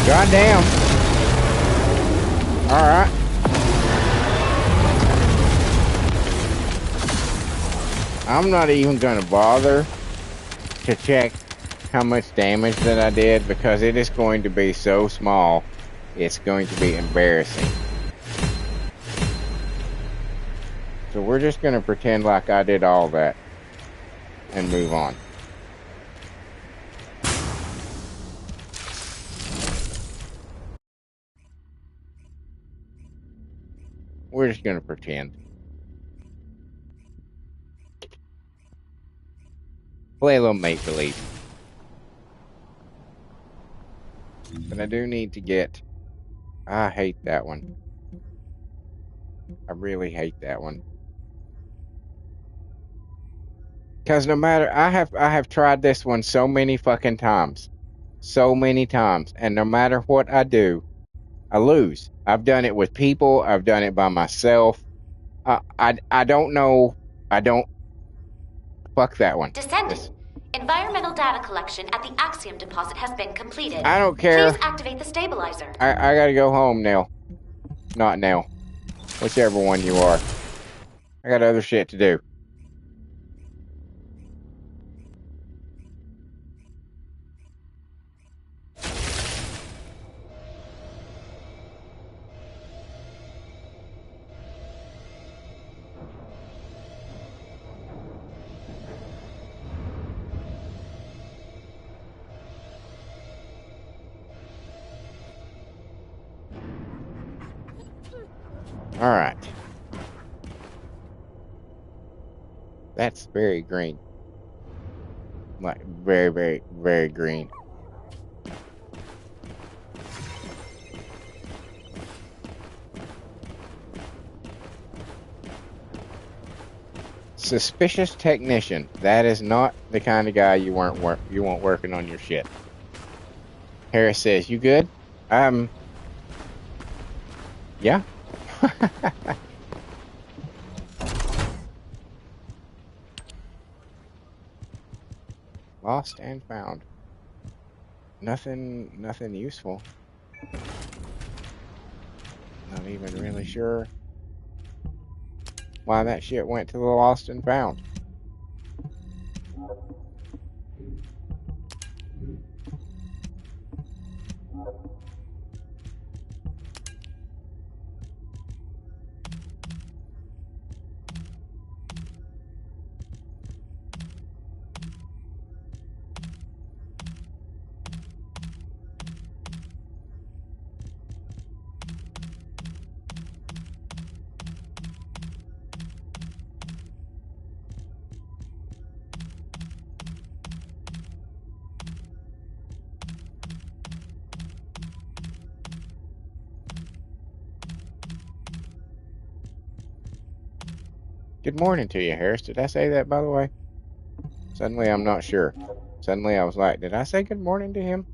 Speaker 1: Goddamn. All right. I'm not even going to bother to check how much damage that I did because it is going to be so small. It's going to be embarrassing. So we're just going to pretend like I did all that and move on. We're just going to pretend. Play a little make-believe. But I do need to get... I hate that one. I really hate that one. Because no matter... I have tried this one so many fucking times. So many times. And no matter what I do, I lose. I've done it with people. I've done it by myself. I don't know. I don't... Fuck that one.
Speaker 3: Descendant. Environmental data collection at the Axiom deposit has been completed.
Speaker 1: I don't care.
Speaker 3: Please activate the stabilizer.
Speaker 1: I gotta go home now. Not now. Whichever one you are. I got other shit to do. All right. That's very green. Like, very, very, very green. Suspicious technician. That is not the kind of guy you want working on your shit. Harris says, "You good?" Yeah. Lost and found. Nothing useful. Not even really sure why that shit went to the lost and found. Good morning to you, Harris. Did I say that, by the way? Suddenly, I'm not sure. Suddenly, I was like, did I say good morning to him?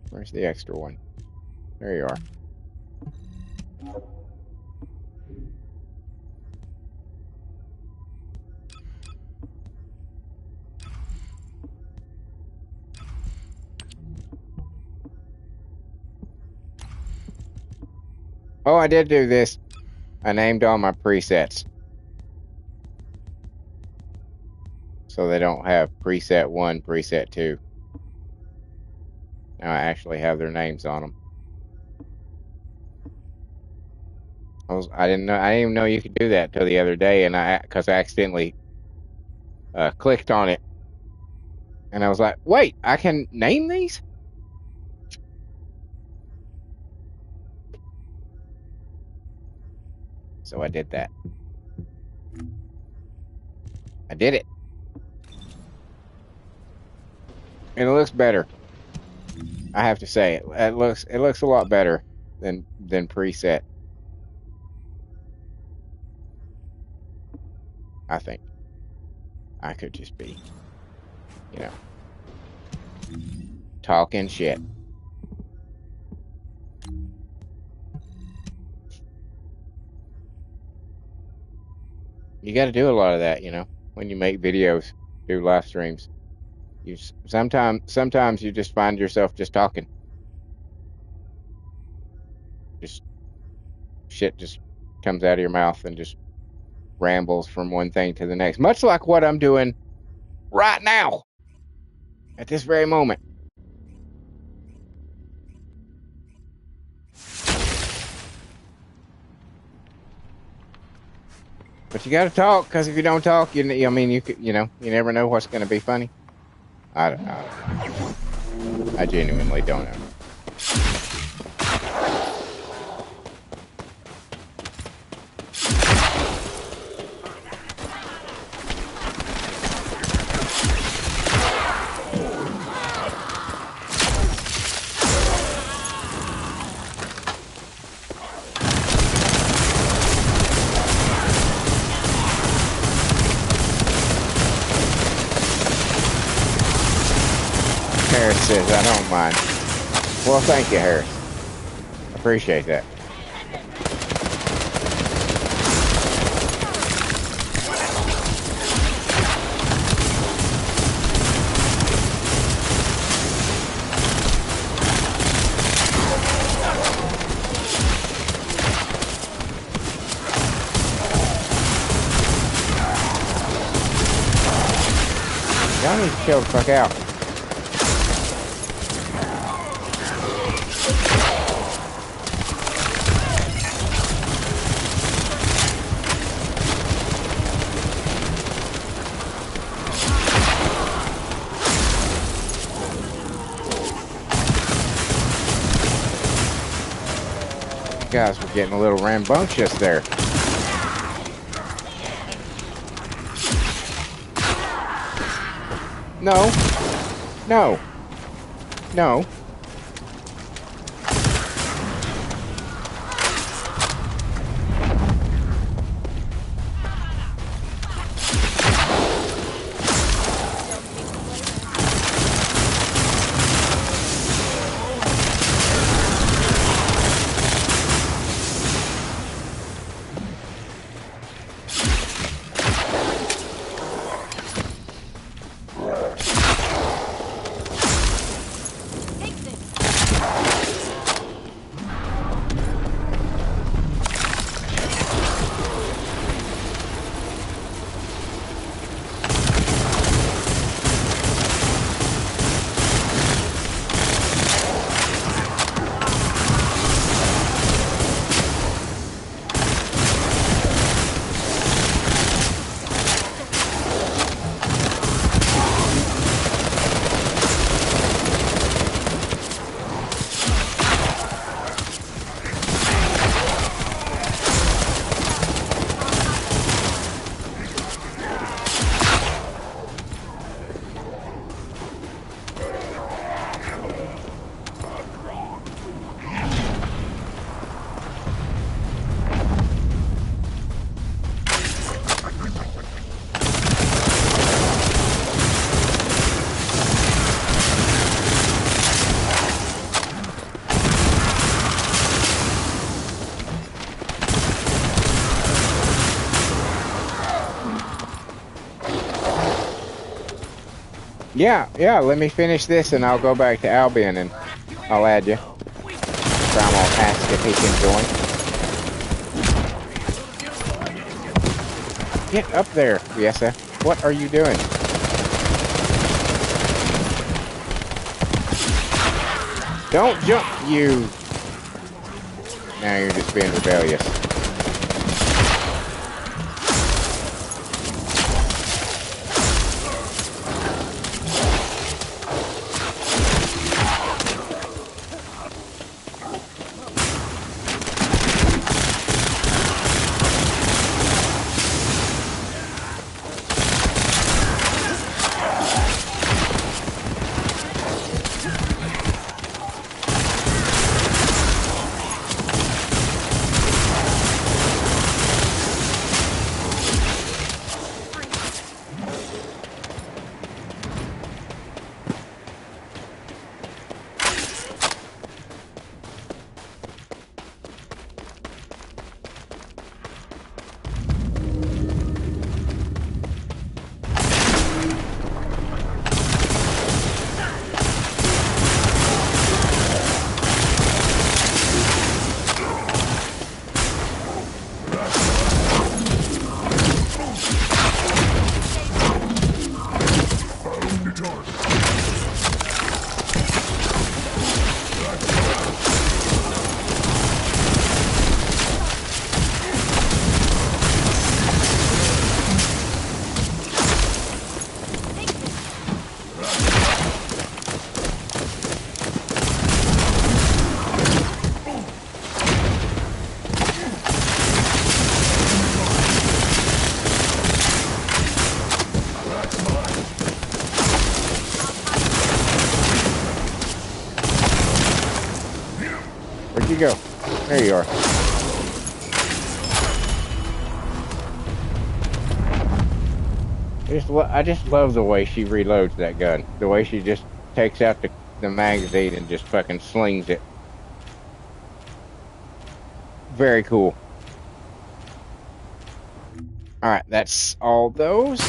Speaker 1: Where's the extra one? There you are. Oh, I did do this. I named all my presets, so they don't have preset 1, preset 2. Now I actually have their names on them. I didn't even know you could do that till the other day, and because I accidentally clicked on it, and I was like, wait, I can name these? So I did that. I did it. And it looks better. I have to say it looks a lot better than preset. I think I could just be, you know, talking shit. You got to do a lot of that, when you make videos, do live streams. Sometimes you just find yourself just talking. Just shit just comes out of your mouth and just rambles from one thing to the next, much like what I'm doing right now at this very moment. But you got to talk, because if you don't talk, you never know what's going to be funny. I don't know. I genuinely don't know. Harris says, I don't mind. Well, thank you, Harris. Appreciate that. Y'all need to chill the fuck out. You guys were getting a little rambunctious there. No. No. No. Yeah, let me finish this and I'll go back to Albion and I'll add you. Brown will ask if he can join. Get up there, Fiesta. What are you doing? Don't jump, you. Now you're just being rebellious. Where'd you go? There you are. I just love the way she reloads that gun. The way she just takes out the magazine and just fucking slings it. Very cool. Alright, that's all those.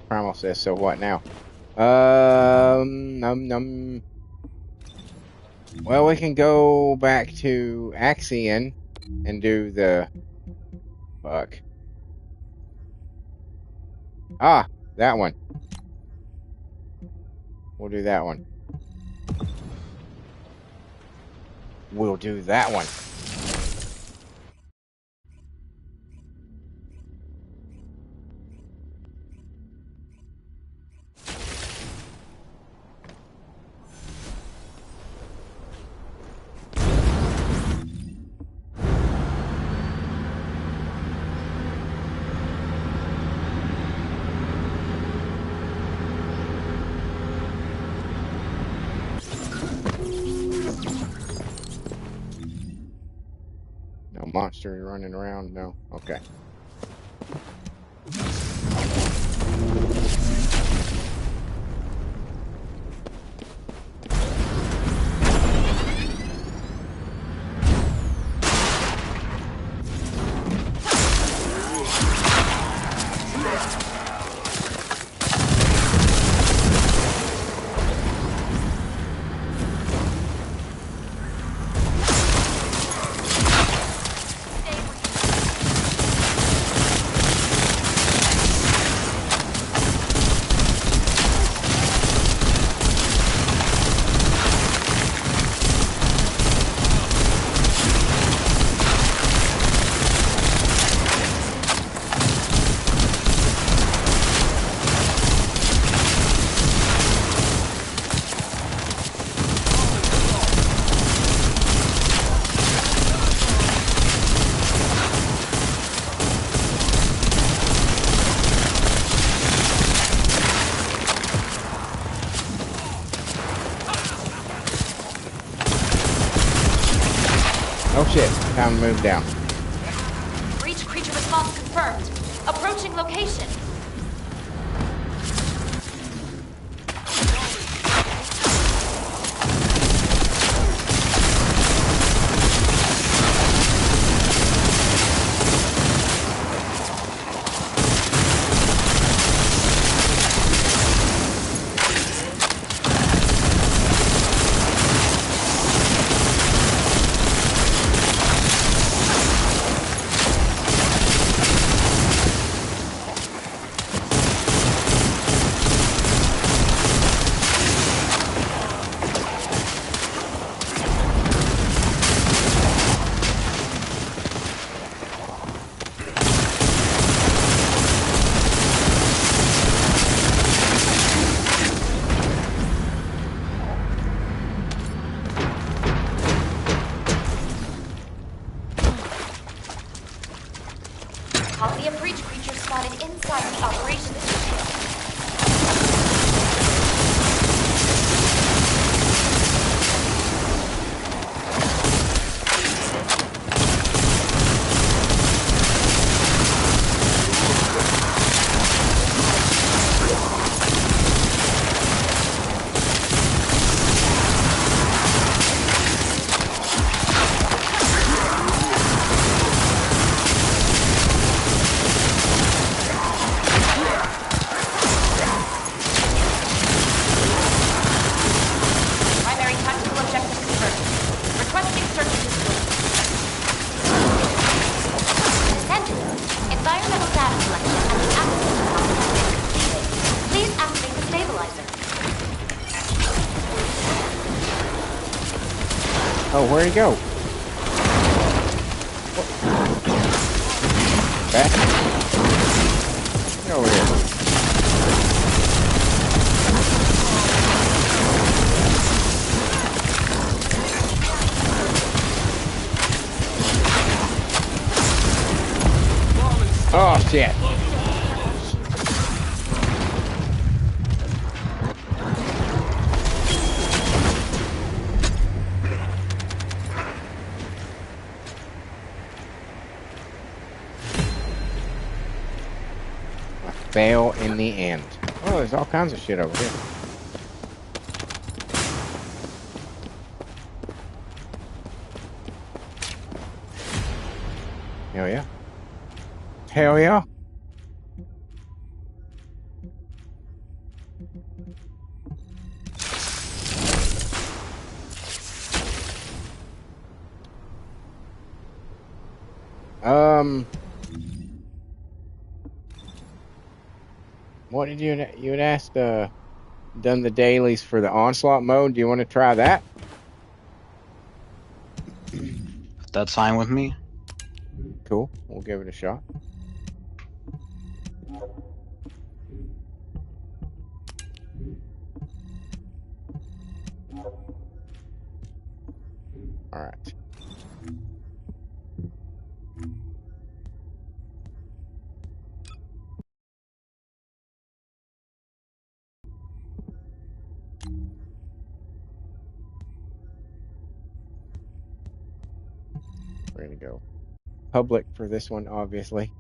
Speaker 1: Primal says, so what now? Well, we can go back to Axion and do the... Fuck. Ah, that one. We'll do that one. We'll do that one. monster running around? No? Okay. Oh shit, time to move down.
Speaker 3: Breach creature response confirmed. Approaching location. Copy a breach creature spotted inside the operations detail. Primary tactical objective confirmed. Requesting search and destroy. Descendant. Environmental data collection and the acquisition process is completed. Please activate the stabilizer.
Speaker 1: Oh, where'd he go? Back. Get over here. Oh shit. I fail in the end. Oh, there's all kinds of shit over here. Hell yeah. Hell yeah. What did you had asked? Done the dailies for the onslaught mode. Do you want to try that?
Speaker 5: That's fine with me.
Speaker 1: Cool. We'll give it a shot. All right. Ready to go. public for this one, obviously.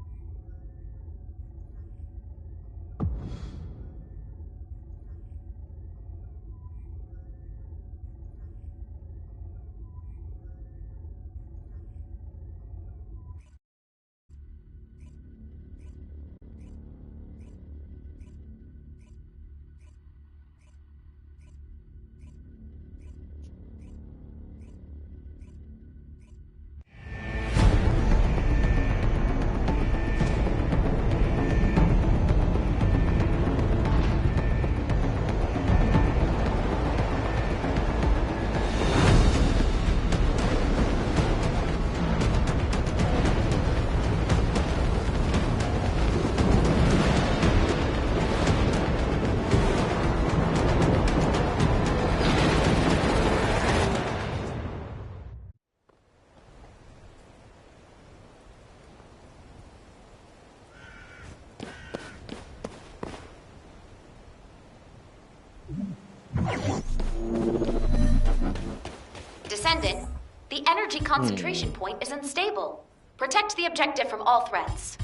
Speaker 6: Descendant, the energy concentration point is unstable. Protect the objective from all threats.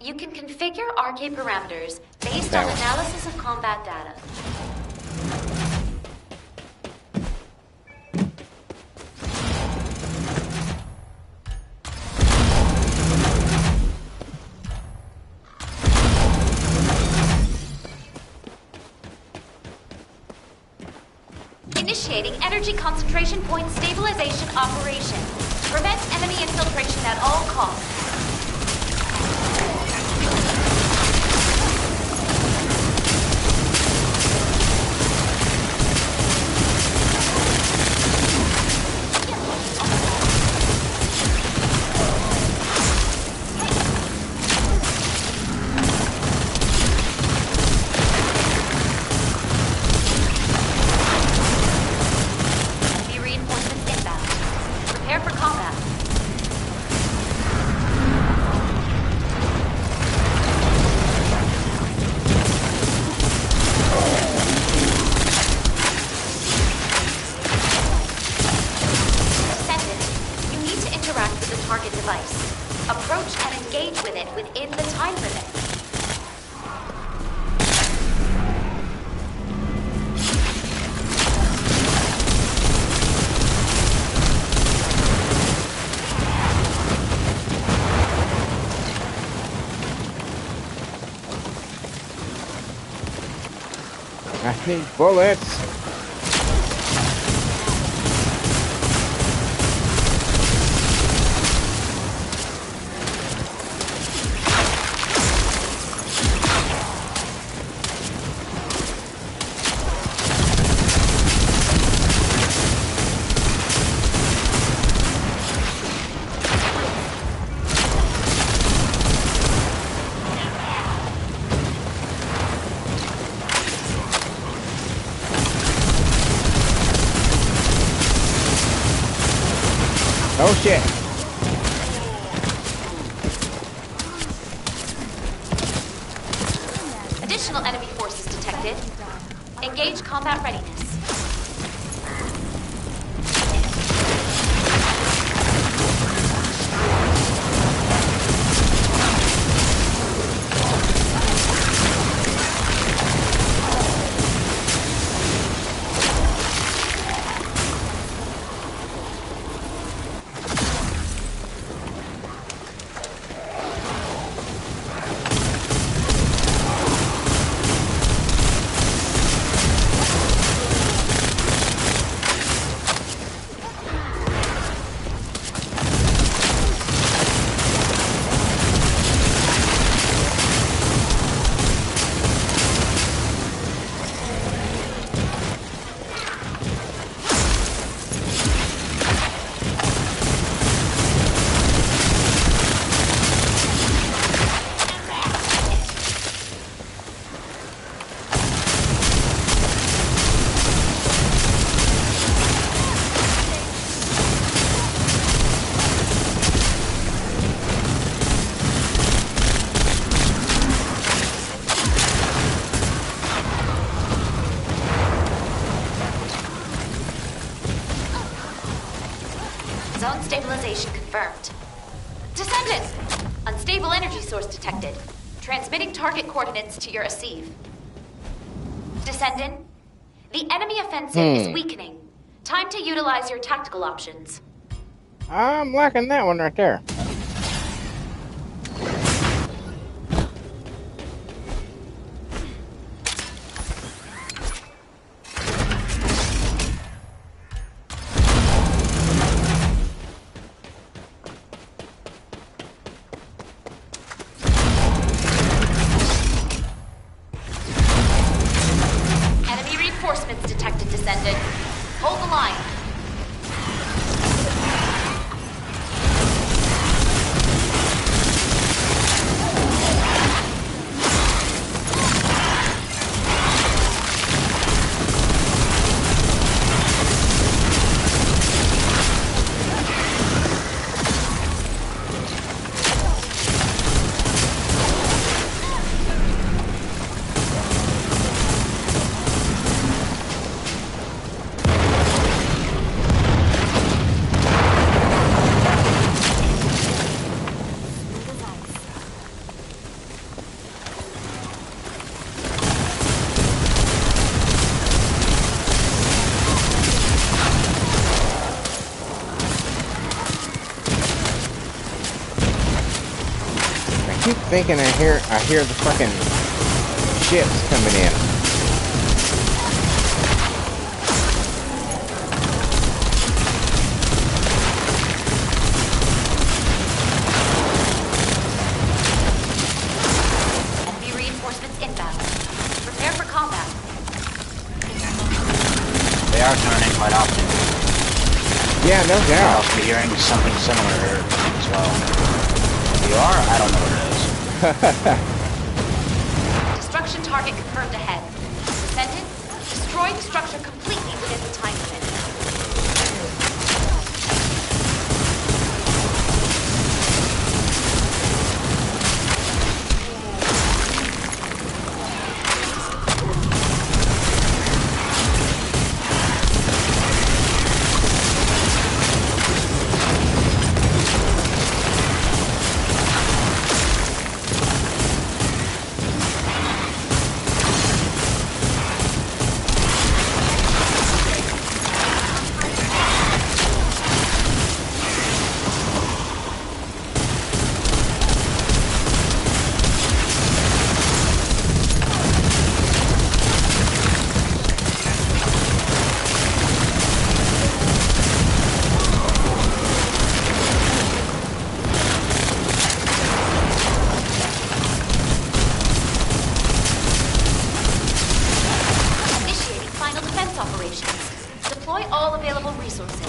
Speaker 6: You can configure RK parameters based on analysis of combat data. Initiating energy concentration point stabilization operation. Prevent enemy infiltration at all costs.
Speaker 1: I need bullets. Oh shit.
Speaker 6: Additional enemy forces detected. Engage combat readiness. stabilization confirmed. Descendant! Unstable energy source detected. Transmitting target coordinates to your receive. Descendant, the enemy offensive is weakening. Time to utilize your tactical options.
Speaker 1: I'm liking that one right there.
Speaker 6: Enemy reinforcements detected, Descendant. Hold the line.
Speaker 1: I keep thinking I hear the fucking ships coming in.
Speaker 6: Enemy reinforcements inbound. Prepare for combat.
Speaker 5: They are coming in quite often.
Speaker 1: Yeah, no
Speaker 5: I'll
Speaker 1: doubt.
Speaker 5: also be hearing something similar as well. If you are, I don't know what it is.
Speaker 6: Destruction target confirmed ahead. Descendant, destroy the structure completely within the time limit. Initiating final defense operations. Deploy all available resources.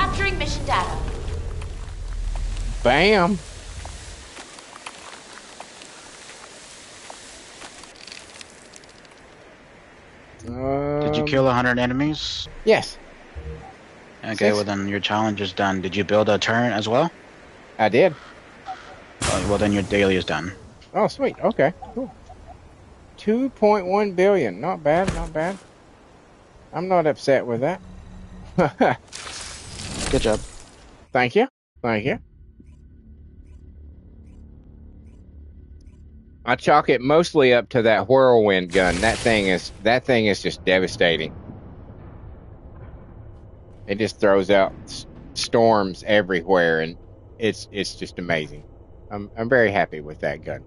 Speaker 6: Capturing mission data.
Speaker 1: Bam.
Speaker 5: Did you kill 100 enemies?
Speaker 1: Yes,
Speaker 5: Okay, well then your challenge is done. Did you build a turret as well?
Speaker 1: I did.
Speaker 5: Well then your daily is done.
Speaker 1: Oh, sweet. Okay, cool. 2.1 billion. Not bad, not bad. I'm not upset with that.
Speaker 5: Good job.
Speaker 1: Thank you. Thank you. I chalk it mostly up to that whirlwind gun. That thing is just devastating. It just throws out storms everywhere, and it's just amazing. I'm very happy with that gun.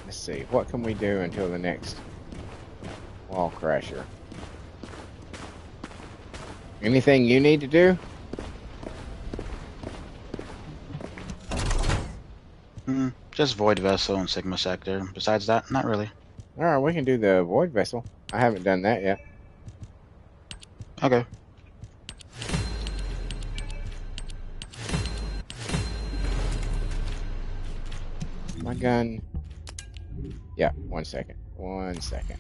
Speaker 1: Let's see, what can we do until the next wall crasher? Anything you need to do?
Speaker 5: Just Void Vessel and Sigma Sector. Besides that, not really.
Speaker 1: Alright, we can do the Void Vessel. I haven't done that yet.
Speaker 5: Okay.
Speaker 1: My gun. Yeah, 1 second. 1 second.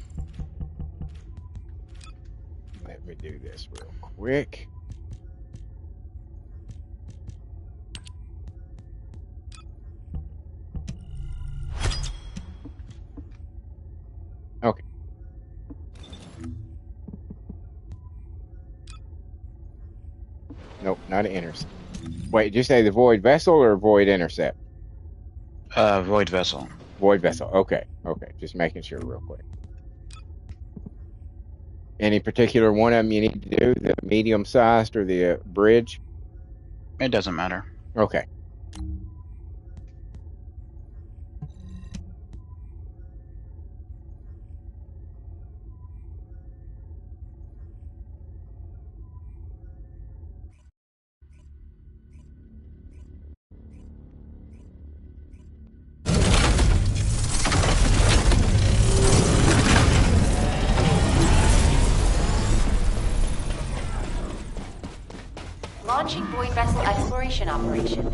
Speaker 1: Let me do this real quick. Okay. Nope, not an intercept. Wait, did you say the Void Vessel or Void Intercept?
Speaker 5: Void Vessel.
Speaker 1: Void Vessel. Okay, okay. Just making sure real quick. Any particular one of them you need to do? The medium-sized or the bridge?
Speaker 5: It doesn't matter.
Speaker 1: Okay.
Speaker 6: Launching Void Vessel exploration operation.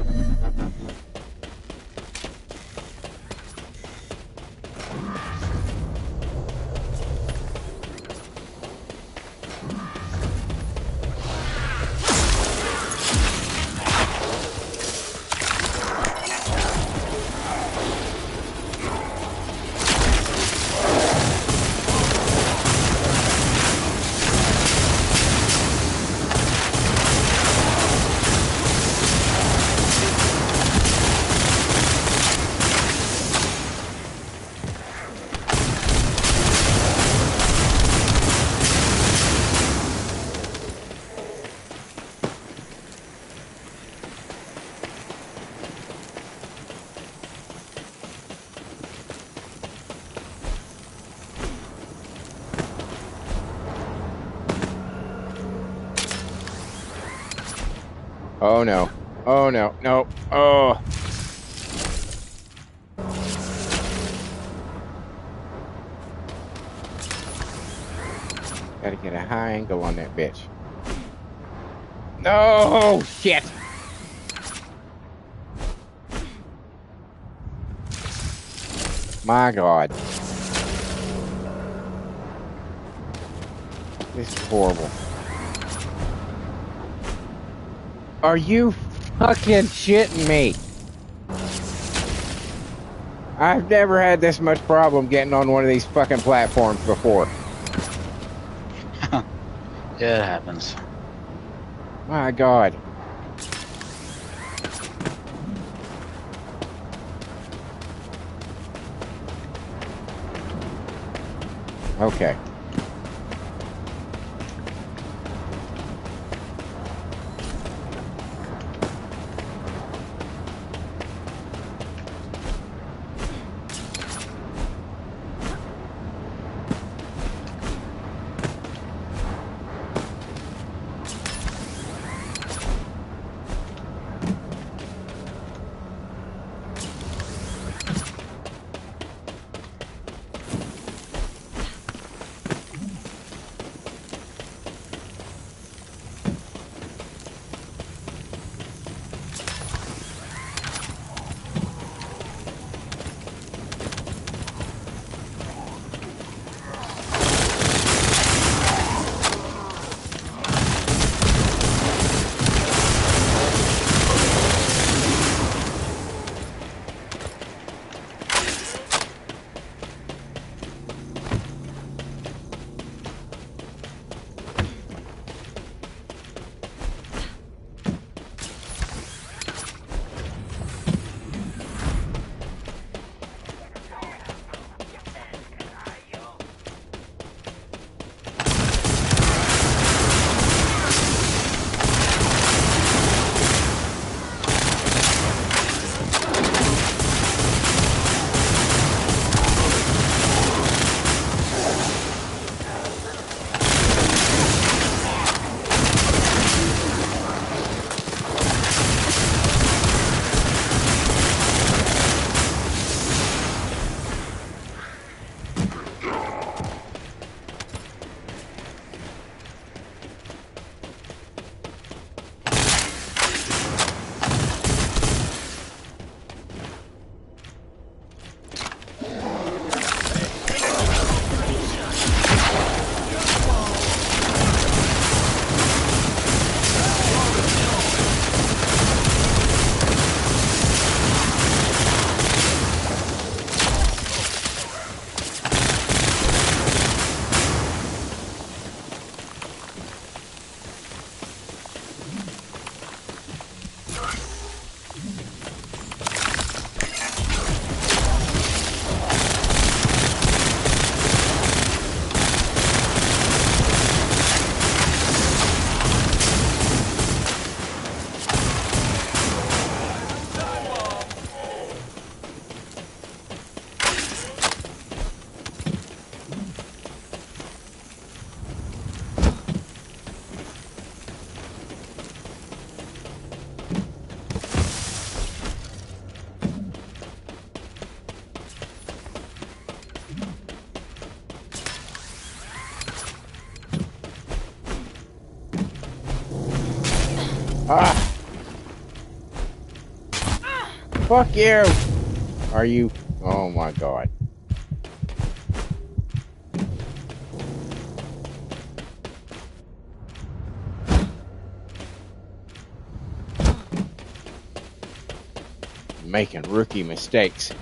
Speaker 1: Oh no. Oh no. No. Oh. Gotta get a high angle on that bitch. No shit. My God. This is horrible. Are you fucking shitting me? I've never had this much problem getting on one of these fucking platforms before.
Speaker 5: Yeah, it happens.
Speaker 1: My God. Okay. Ah! Fuck you! Are you? Oh my god. Making rookie mistakes.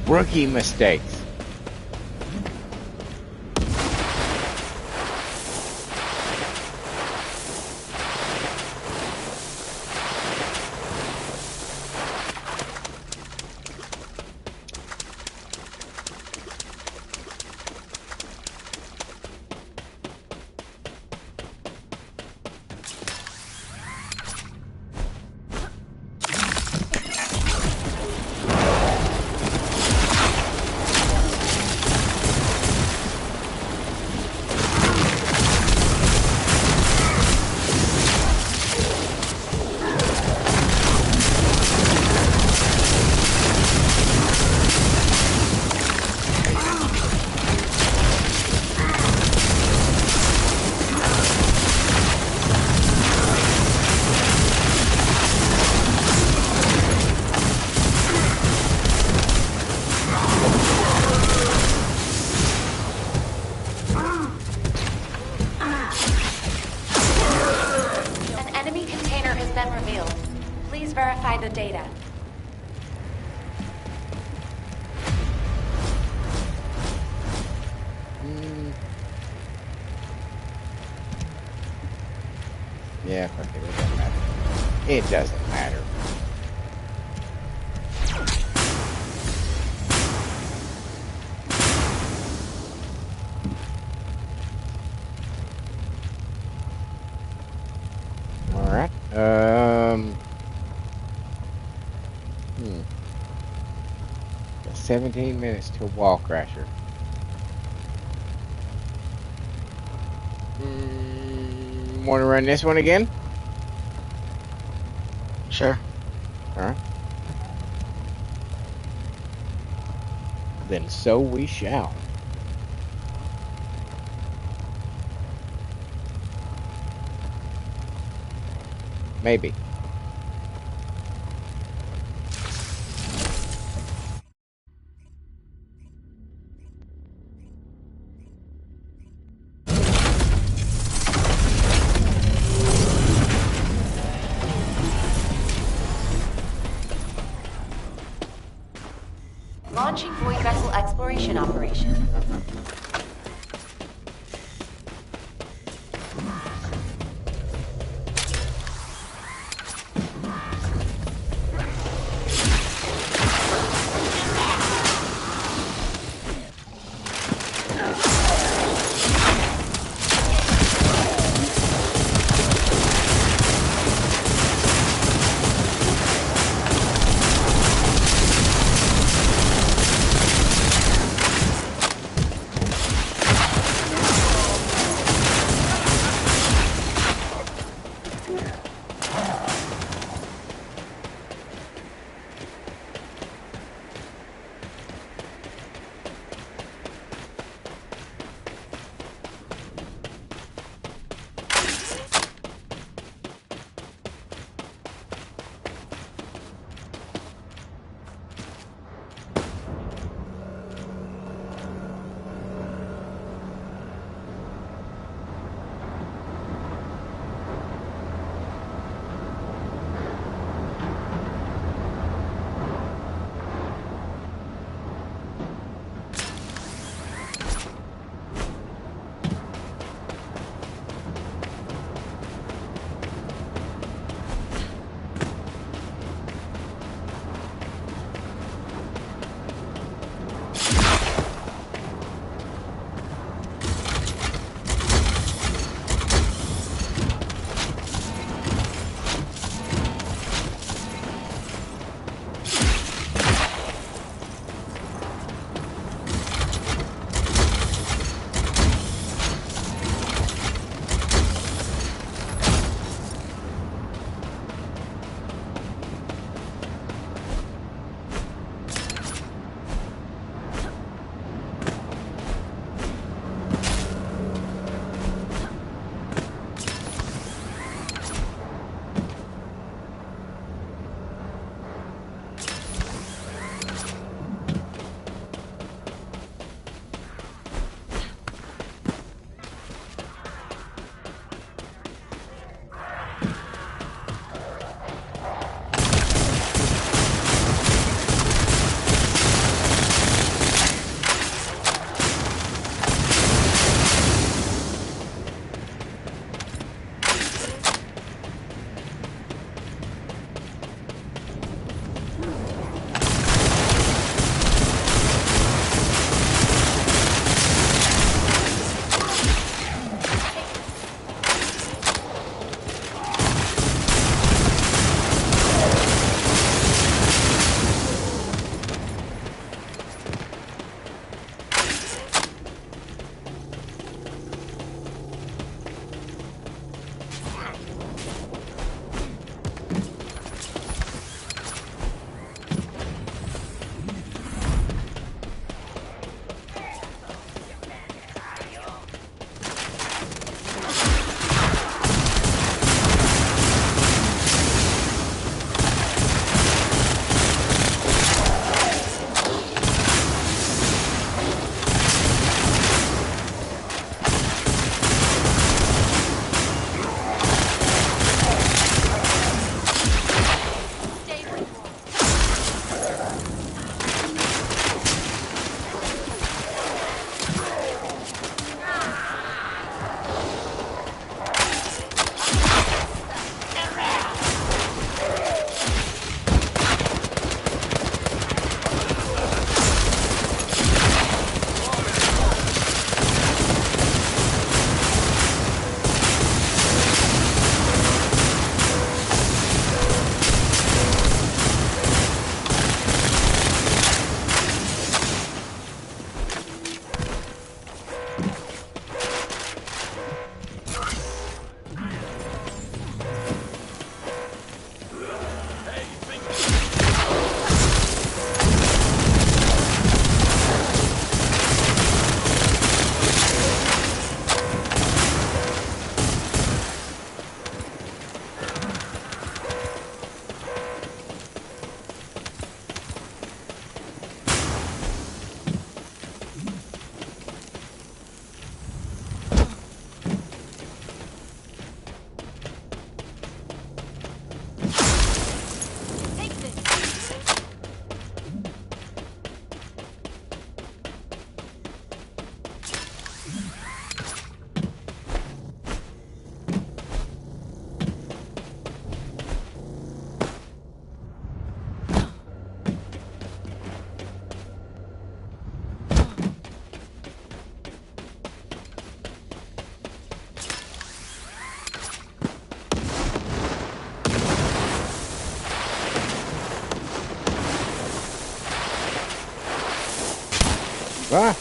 Speaker 1: Rookie mistakes.
Speaker 3: Verify the data.
Speaker 1: Yeah, fuck it, it doesn't matter. It doesn't matter. Alright, got 17 minutes till Wall Crasher. Want to run this one again?
Speaker 5: Sure.
Speaker 1: Alright. Then so we shall. Maybe.
Speaker 6: Launching void vessel exploration operation.
Speaker 1: Ah.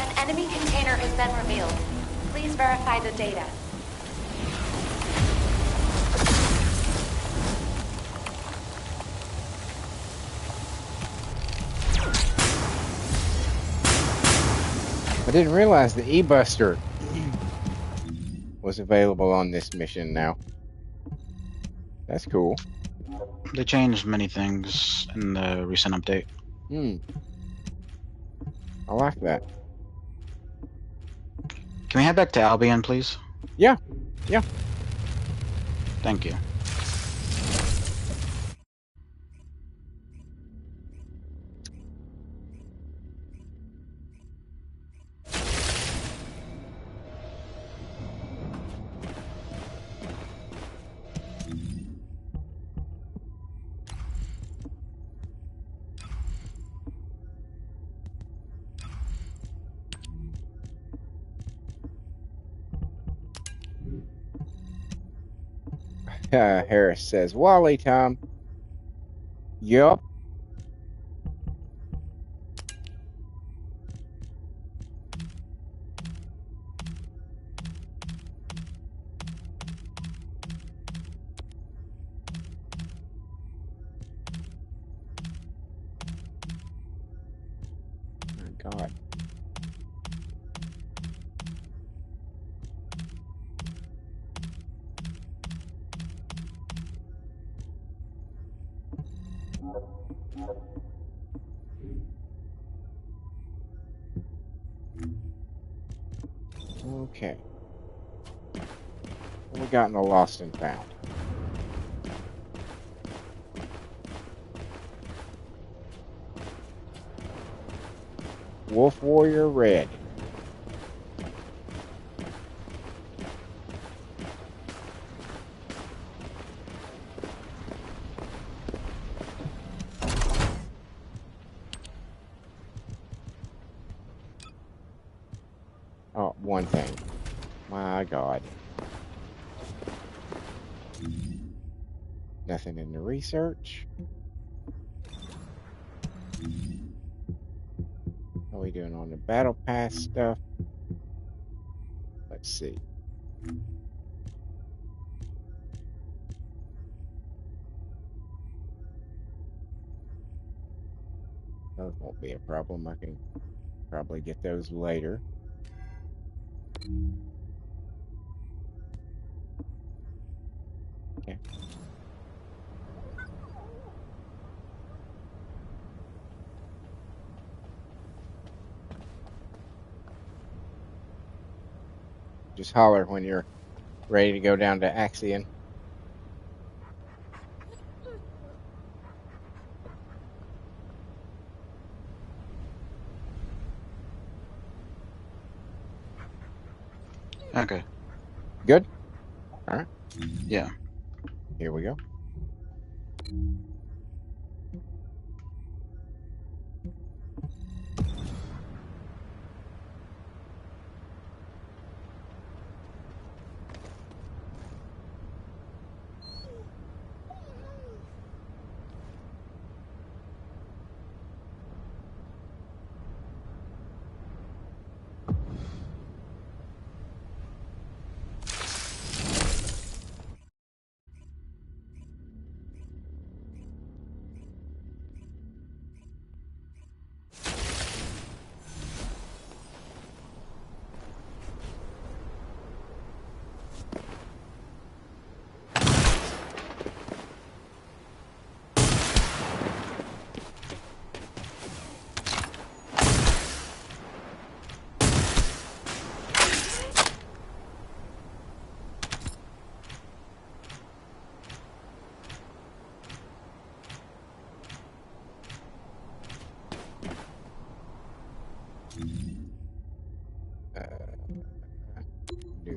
Speaker 3: An enemy container has been revealed. Please verify the data.
Speaker 1: I didn't realize the E-Buster was available on this mission now. That's cool.
Speaker 5: They changed many things in the recent update.
Speaker 1: I like that.
Speaker 5: Can we head back to Albion, please?
Speaker 1: Yeah.
Speaker 5: Thank you.
Speaker 1: Harris says, Wally time. Yup. Oh my God. Okay. What we got in the Lost and Found? Wolf Warrior Red. Oh, one thing. My God. Nothing in the research. How are we doing on the battle pass stuff? Let's see. Those won't be a problem. I can probably get those later. Okay. Just holler when you're ready to go down to Axion.
Speaker 5: Okay.
Speaker 1: Good? All right.
Speaker 5: Yeah.
Speaker 1: Here we go.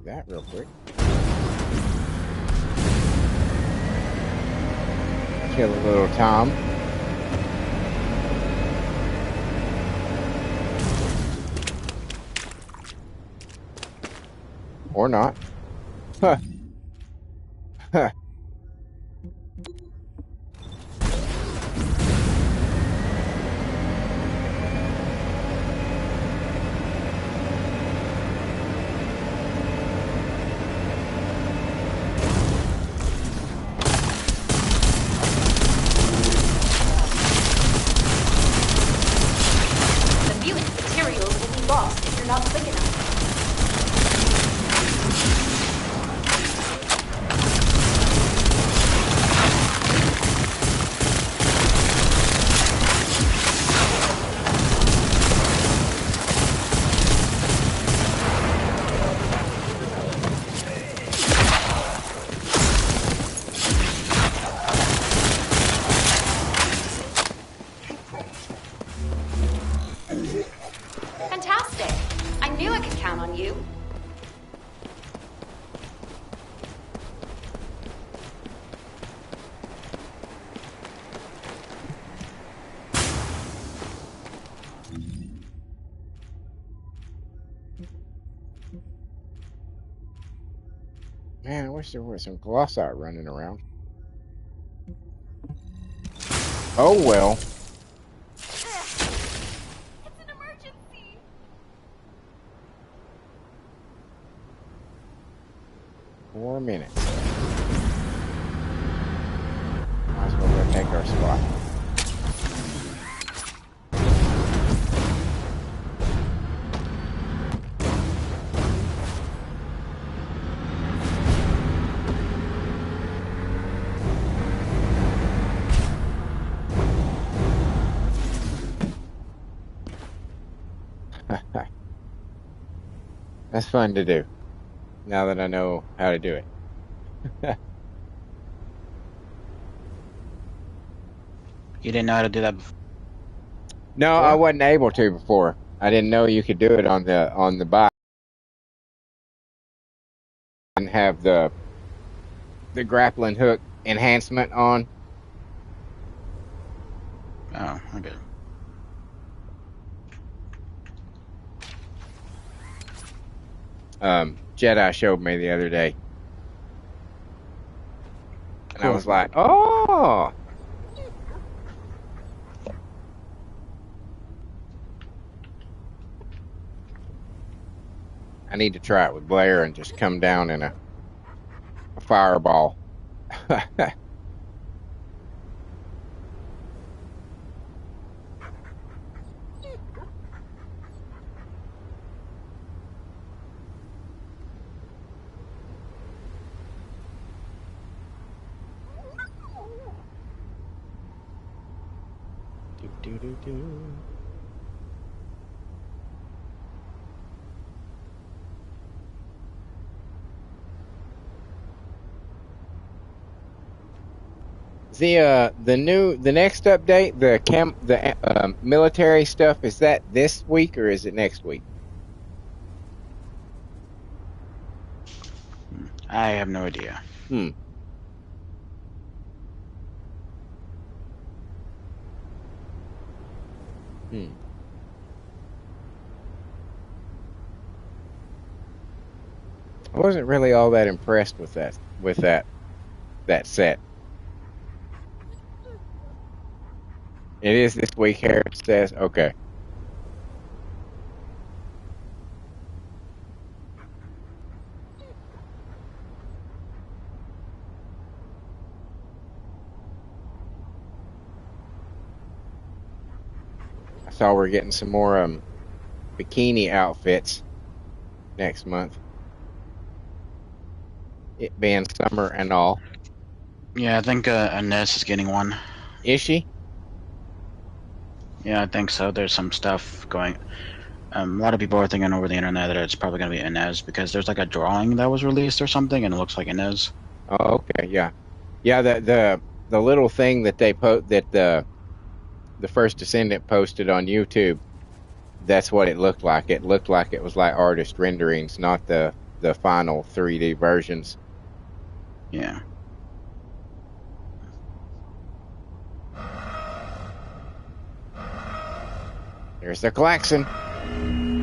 Speaker 1: do that real quick. Kill a little Tom. Or not. Huh. Huh.
Speaker 6: The mutant materials will be lost if you're not quick enough. Fantastic! I knew I could count on you.
Speaker 1: Man, I wish there was some Colossi running around. Oh well.
Speaker 6: It's an emergency!
Speaker 1: 4 minutes. Might as well go take our spot. That's fun to do. Now that I know how to do it.
Speaker 5: You didn't know how to do that before?
Speaker 1: No, I wasn't able to before. I didn't know you could do it on the bike. And have the grappling hook enhancement on.
Speaker 5: Oh, okay.
Speaker 1: Jedi showed me the other day. And I
Speaker 5: Cool.
Speaker 1: was like, oh! I need to try it with Blair and just come down in a fireball. Do. The next update, the military stuff, is that this week or is it next week?
Speaker 5: I have no idea.
Speaker 1: Hmm. I wasn't really all that impressed with that set. It is this week, Harris says. Okay. I saw we're getting some more bikini outfits next month. It being summer and all.
Speaker 5: Yeah, I think Inez is getting one.
Speaker 1: Is she?
Speaker 5: Yeah, I think so. There's some stuff going. A lot of people are thinking over the internet that it's probably going to be Inez because there's like a drawing that was released or something, and it looks like Inez.
Speaker 1: Oh, okay, yeah. The little thing that they the First Descendant posted on YouTube. That's what it looked like. It looked like it was like artist renderings, not the the final 3D versions.
Speaker 5: Yeah.
Speaker 1: There's the klaxon. Hmm.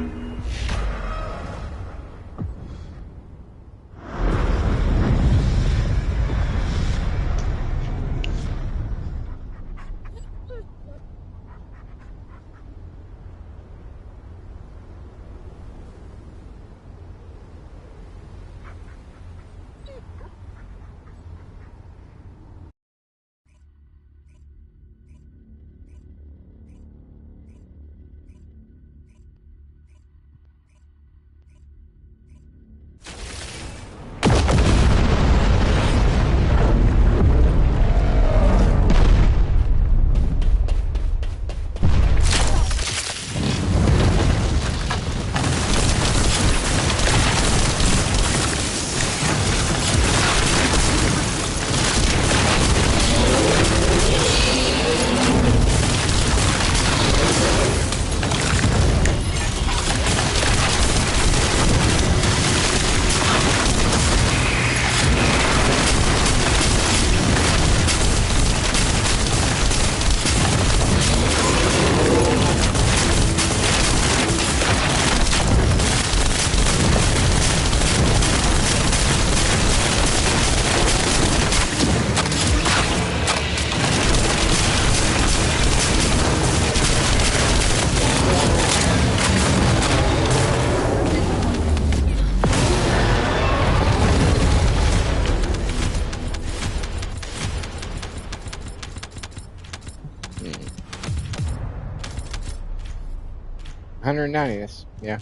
Speaker 1: 190. That's, yeah,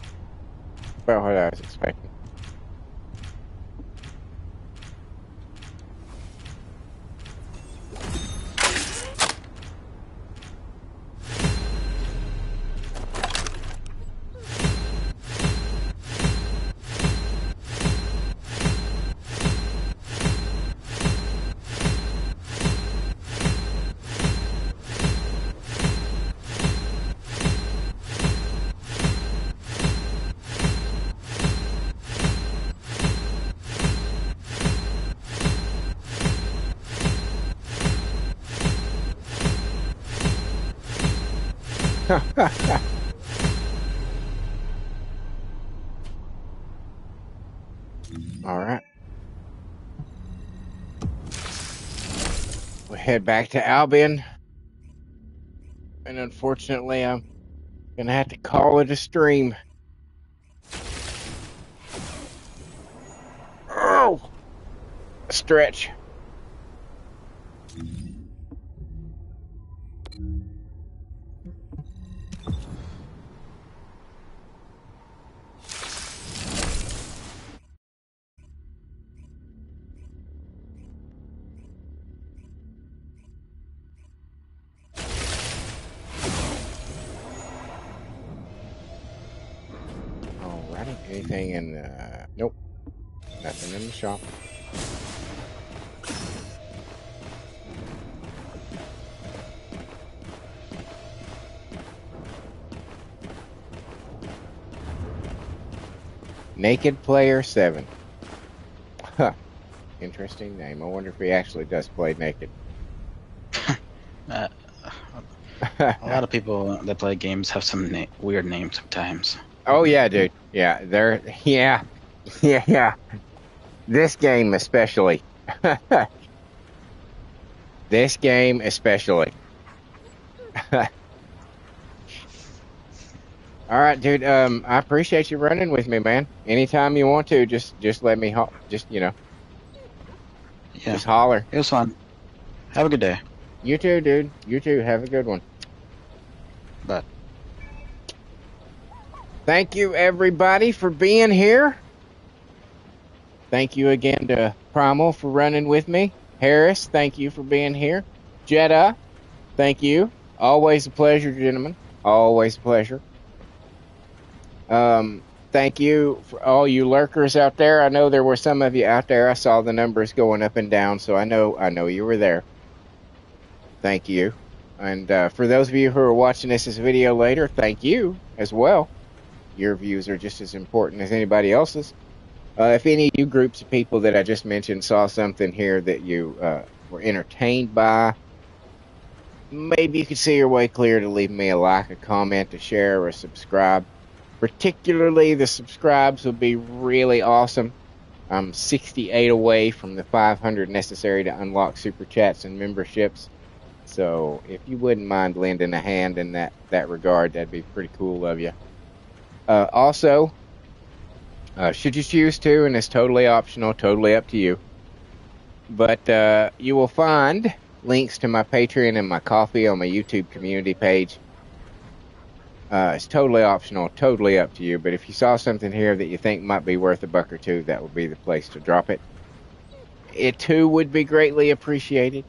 Speaker 1: about what I was expecting. All right. We'll head back to Albion. And unfortunately, I'm going to have to call it a stream. Oh! Stretch. Alrighty. Anything in, nope. Nothing in the shop. Naked Player 7. Huh. Interesting name. I wonder if he actually does play naked.
Speaker 5: A lot of people that play games have some weird names sometimes.
Speaker 1: Oh yeah, dude. Yeah, they're yeah. This game especially. This game especially. All right, dude. I appreciate you running with me, man. Anytime you want to, just let me just
Speaker 5: Yeah.
Speaker 1: just holler.
Speaker 5: It was fun. Have a good day.
Speaker 1: You too, dude. You too. Have a good one.
Speaker 5: Bye.
Speaker 1: Thank you, everybody, for being here. Thank you again to Primal for running with me. Harris, thank you for being here. Jeddah, thank you. Always a pleasure, gentlemen. Always a pleasure. Thank you for all you lurkers out there. I know there were some of you out there. I saw the numbers going up and down, so I know you were there. Thank you. And for those of you who are watching this as a video later, thank you as well. Your views are just as important as anybody else's. If any of you groups of people that I just mentioned saw something here that you were entertained by, maybe you could see your way clear to leave me a like, a comment, a share, or a subscribe. Particularly the subscribes would be really awesome. I'm 68 away from the 500 necessary to unlock super chats and memberships. So if you wouldn't mind lending a hand in that regard, that'd be pretty cool of you. Also, should you choose to, and it's totally optional, totally up to you, but you will find links to my Patreon and my Ko-fi on my YouTube community page. It's totally optional, totally up to you, but if you saw something here that you think might be worth $1 or $2, that would be the place to drop it. It too would be greatly appreciated.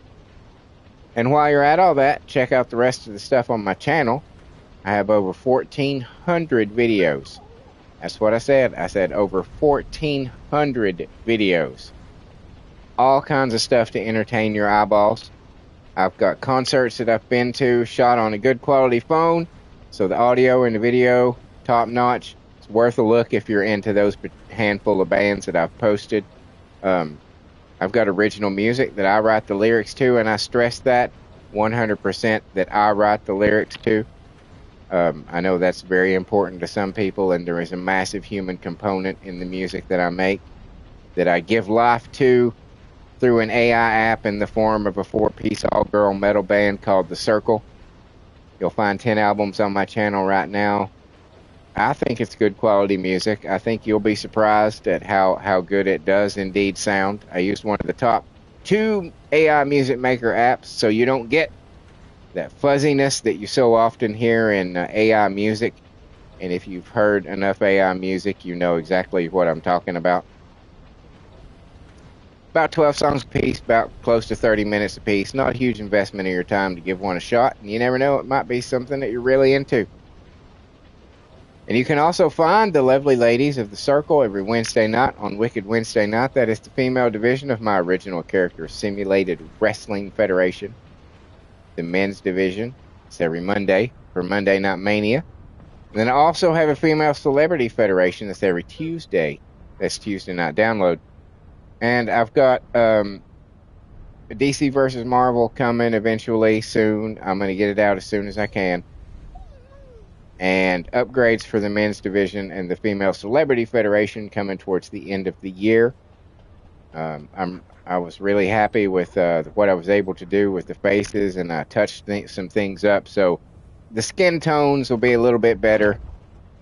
Speaker 1: And while you're at all that, check out the rest of the stuff on my channel. I have over 1,400 videos. That's what I said. I said over 1,400 videos. All kinds of stuff to entertain your eyeballs. I've got concerts that I've been to, shot on a good quality phone, so the audio and the video, top notch. It's worth a look if you're into those handful of bands that I've posted. I've got original music that I write the lyrics to, and I stress that 100% that I write the lyrics to. I know that's very important to some people, and there is a massive human component in the music that I make that I give life to through an AI app in the form of a 4-piece all-girl metal band called The Circle. You'll find 10 albums on my channel right now. I think it's good quality music. I think you'll be surprised at how good it does indeed sound. I used one of the top 2 AI music maker apps, so you don't get that fuzziness that you so often hear in AI music. And if you've heard enough AI music, you know exactly what I'm talking about. About 12 songs a piece, about close to 30 minutes a piece. Not a huge investment of your time to give one a shot, and you never know, it might be something that you're really into. And you can also find the lovely ladies of The Circle every Wednesday night on Wicked Wednesday Night. That is the female division of my original character, Simulated Wrestling Federation. The men's division is every Monday for Monday Night Mania. And then I also have a female celebrity federation that's every Tuesday. That's Tuesday Night Download. And I've got DC versus Marvel coming eventually soon. I'm going to get it out as soon as I can. And upgrades for the men's division and the female celebrity federation coming towards the end of the year. I was really happy with what I was able to do with the faces, and I touched some things up. So the skin tones will be a little bit better.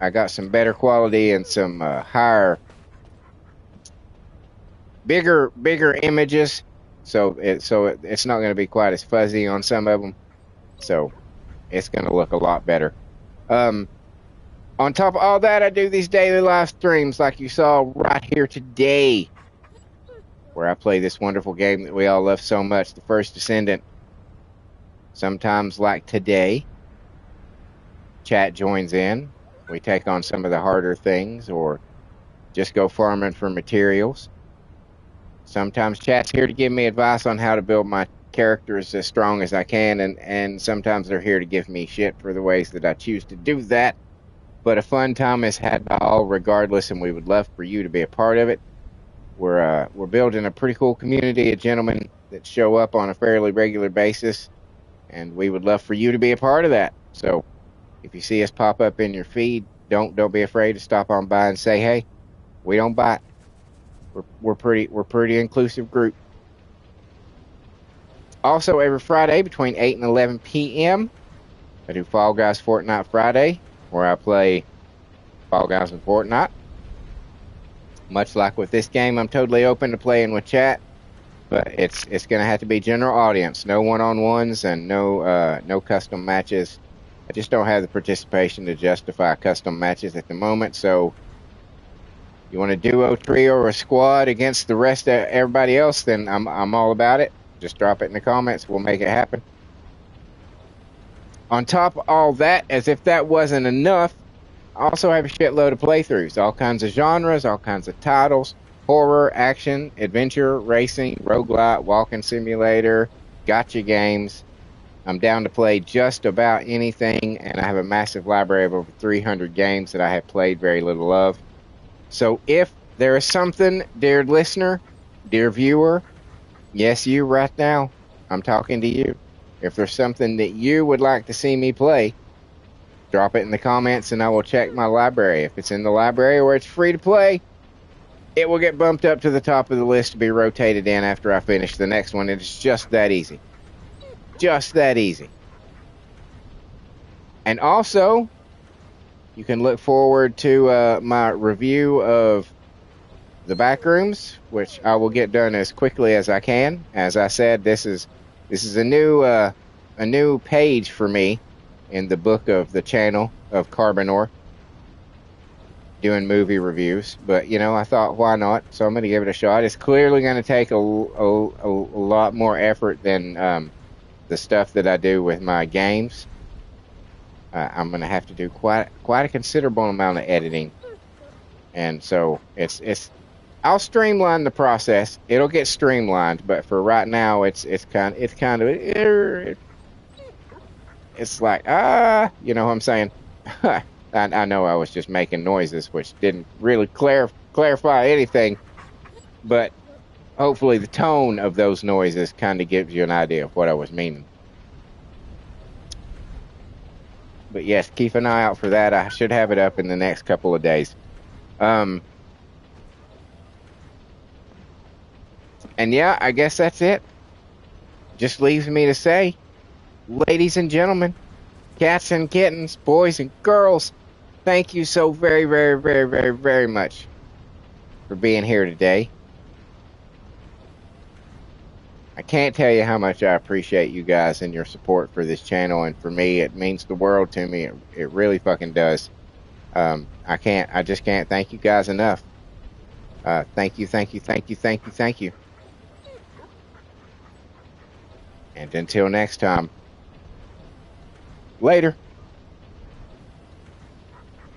Speaker 1: I got some better quality and some bigger images. So it's not going to be quite as fuzzy on some of them. So it's going to look a lot better. On top of all that, I do these daily live streams like you saw right here today, where I play this wonderful game that we all love so much, the First Descendant. Sometimes, like today, chat joins in. We take on some of the harder things, or just go farming for materials. Sometimes chat's here to give me advice on how to build my characters as strong as I can, and sometimes they're here to give me shit for the ways that I choose to do that. But a fun time is had by all regardless, and we would love for you to be a part of it. We're building a pretty cool community of gentlemen that show up on a fairly regular basis, and we would love for you to be a part of that. So if you see us pop up in your feed, don't be afraid to stop on by and say, hey, we don't bite. We're pretty inclusive group. Also, every Friday between 8 and 11 p.m., I do Fall Guys Fortnite Friday, where I play Fall Guys and Fortnite. Much like with this game, I'm totally open to playing with chat, but it's going to have to be general audience. No one-on-ones and no custom matches. I just don't have the participation to justify custom matches at the moment, so you want a duo, trio, or a squad against the rest of everybody else, then I'm all about it. Just drop it in the comments. We'll make it happen. On top of all that, as if that wasn't enough, I also have a shitload of playthroughs. All kinds of genres, all kinds of titles. Horror, action, adventure, racing, roguelite, walking simulator, gotcha games. I'm down to play just about anything, and I have a massive library of over 300 games that I have played very little of. So if there is something, dear listener, dear viewer, yes, you right now, I'm talking to you. If there's something that you would like to see me play, drop it in the comments and I will check my library. If it's in the library where it's free to play, it will get bumped up to the top of the list to be rotated in after I finish the next one. It's just that easy. Just that easy. And also, you can look forward to my review of the Backrooms, which I will get done as quickly as I can. As I said, this is a new page for me in the book of the channel of Carbonor, doing movie reviews. But I thought, why not? So I'm going to give it a shot. It's clearly going to take a lot more effort than the stuff that I do with my games. I'm going to have to do quite a considerable amount of editing, and so I'll streamline the process. It'll get streamlined, but for right now, it's kind of it's like you know what I'm saying. I know I was just making noises, which didn't really clarify anything, but hopefully the tone of those noises kind of gives you an idea of what I was meaning. But yes, keep an eye out for that. I should have it up in the next couple of days. And yeah, I guess that's it. Just leaves me to say, ladies and gentlemen, cats and kittens, boys and girls, thank you so very, very, very, very, very much for being here today. I can't tell you how much I appreciate you guys and your support for this channel, and for me, it means the world to me. It really fucking does. I just can't thank you guys enough. Thank you, thank you, thank you, thank you, thank you. And until next time, later.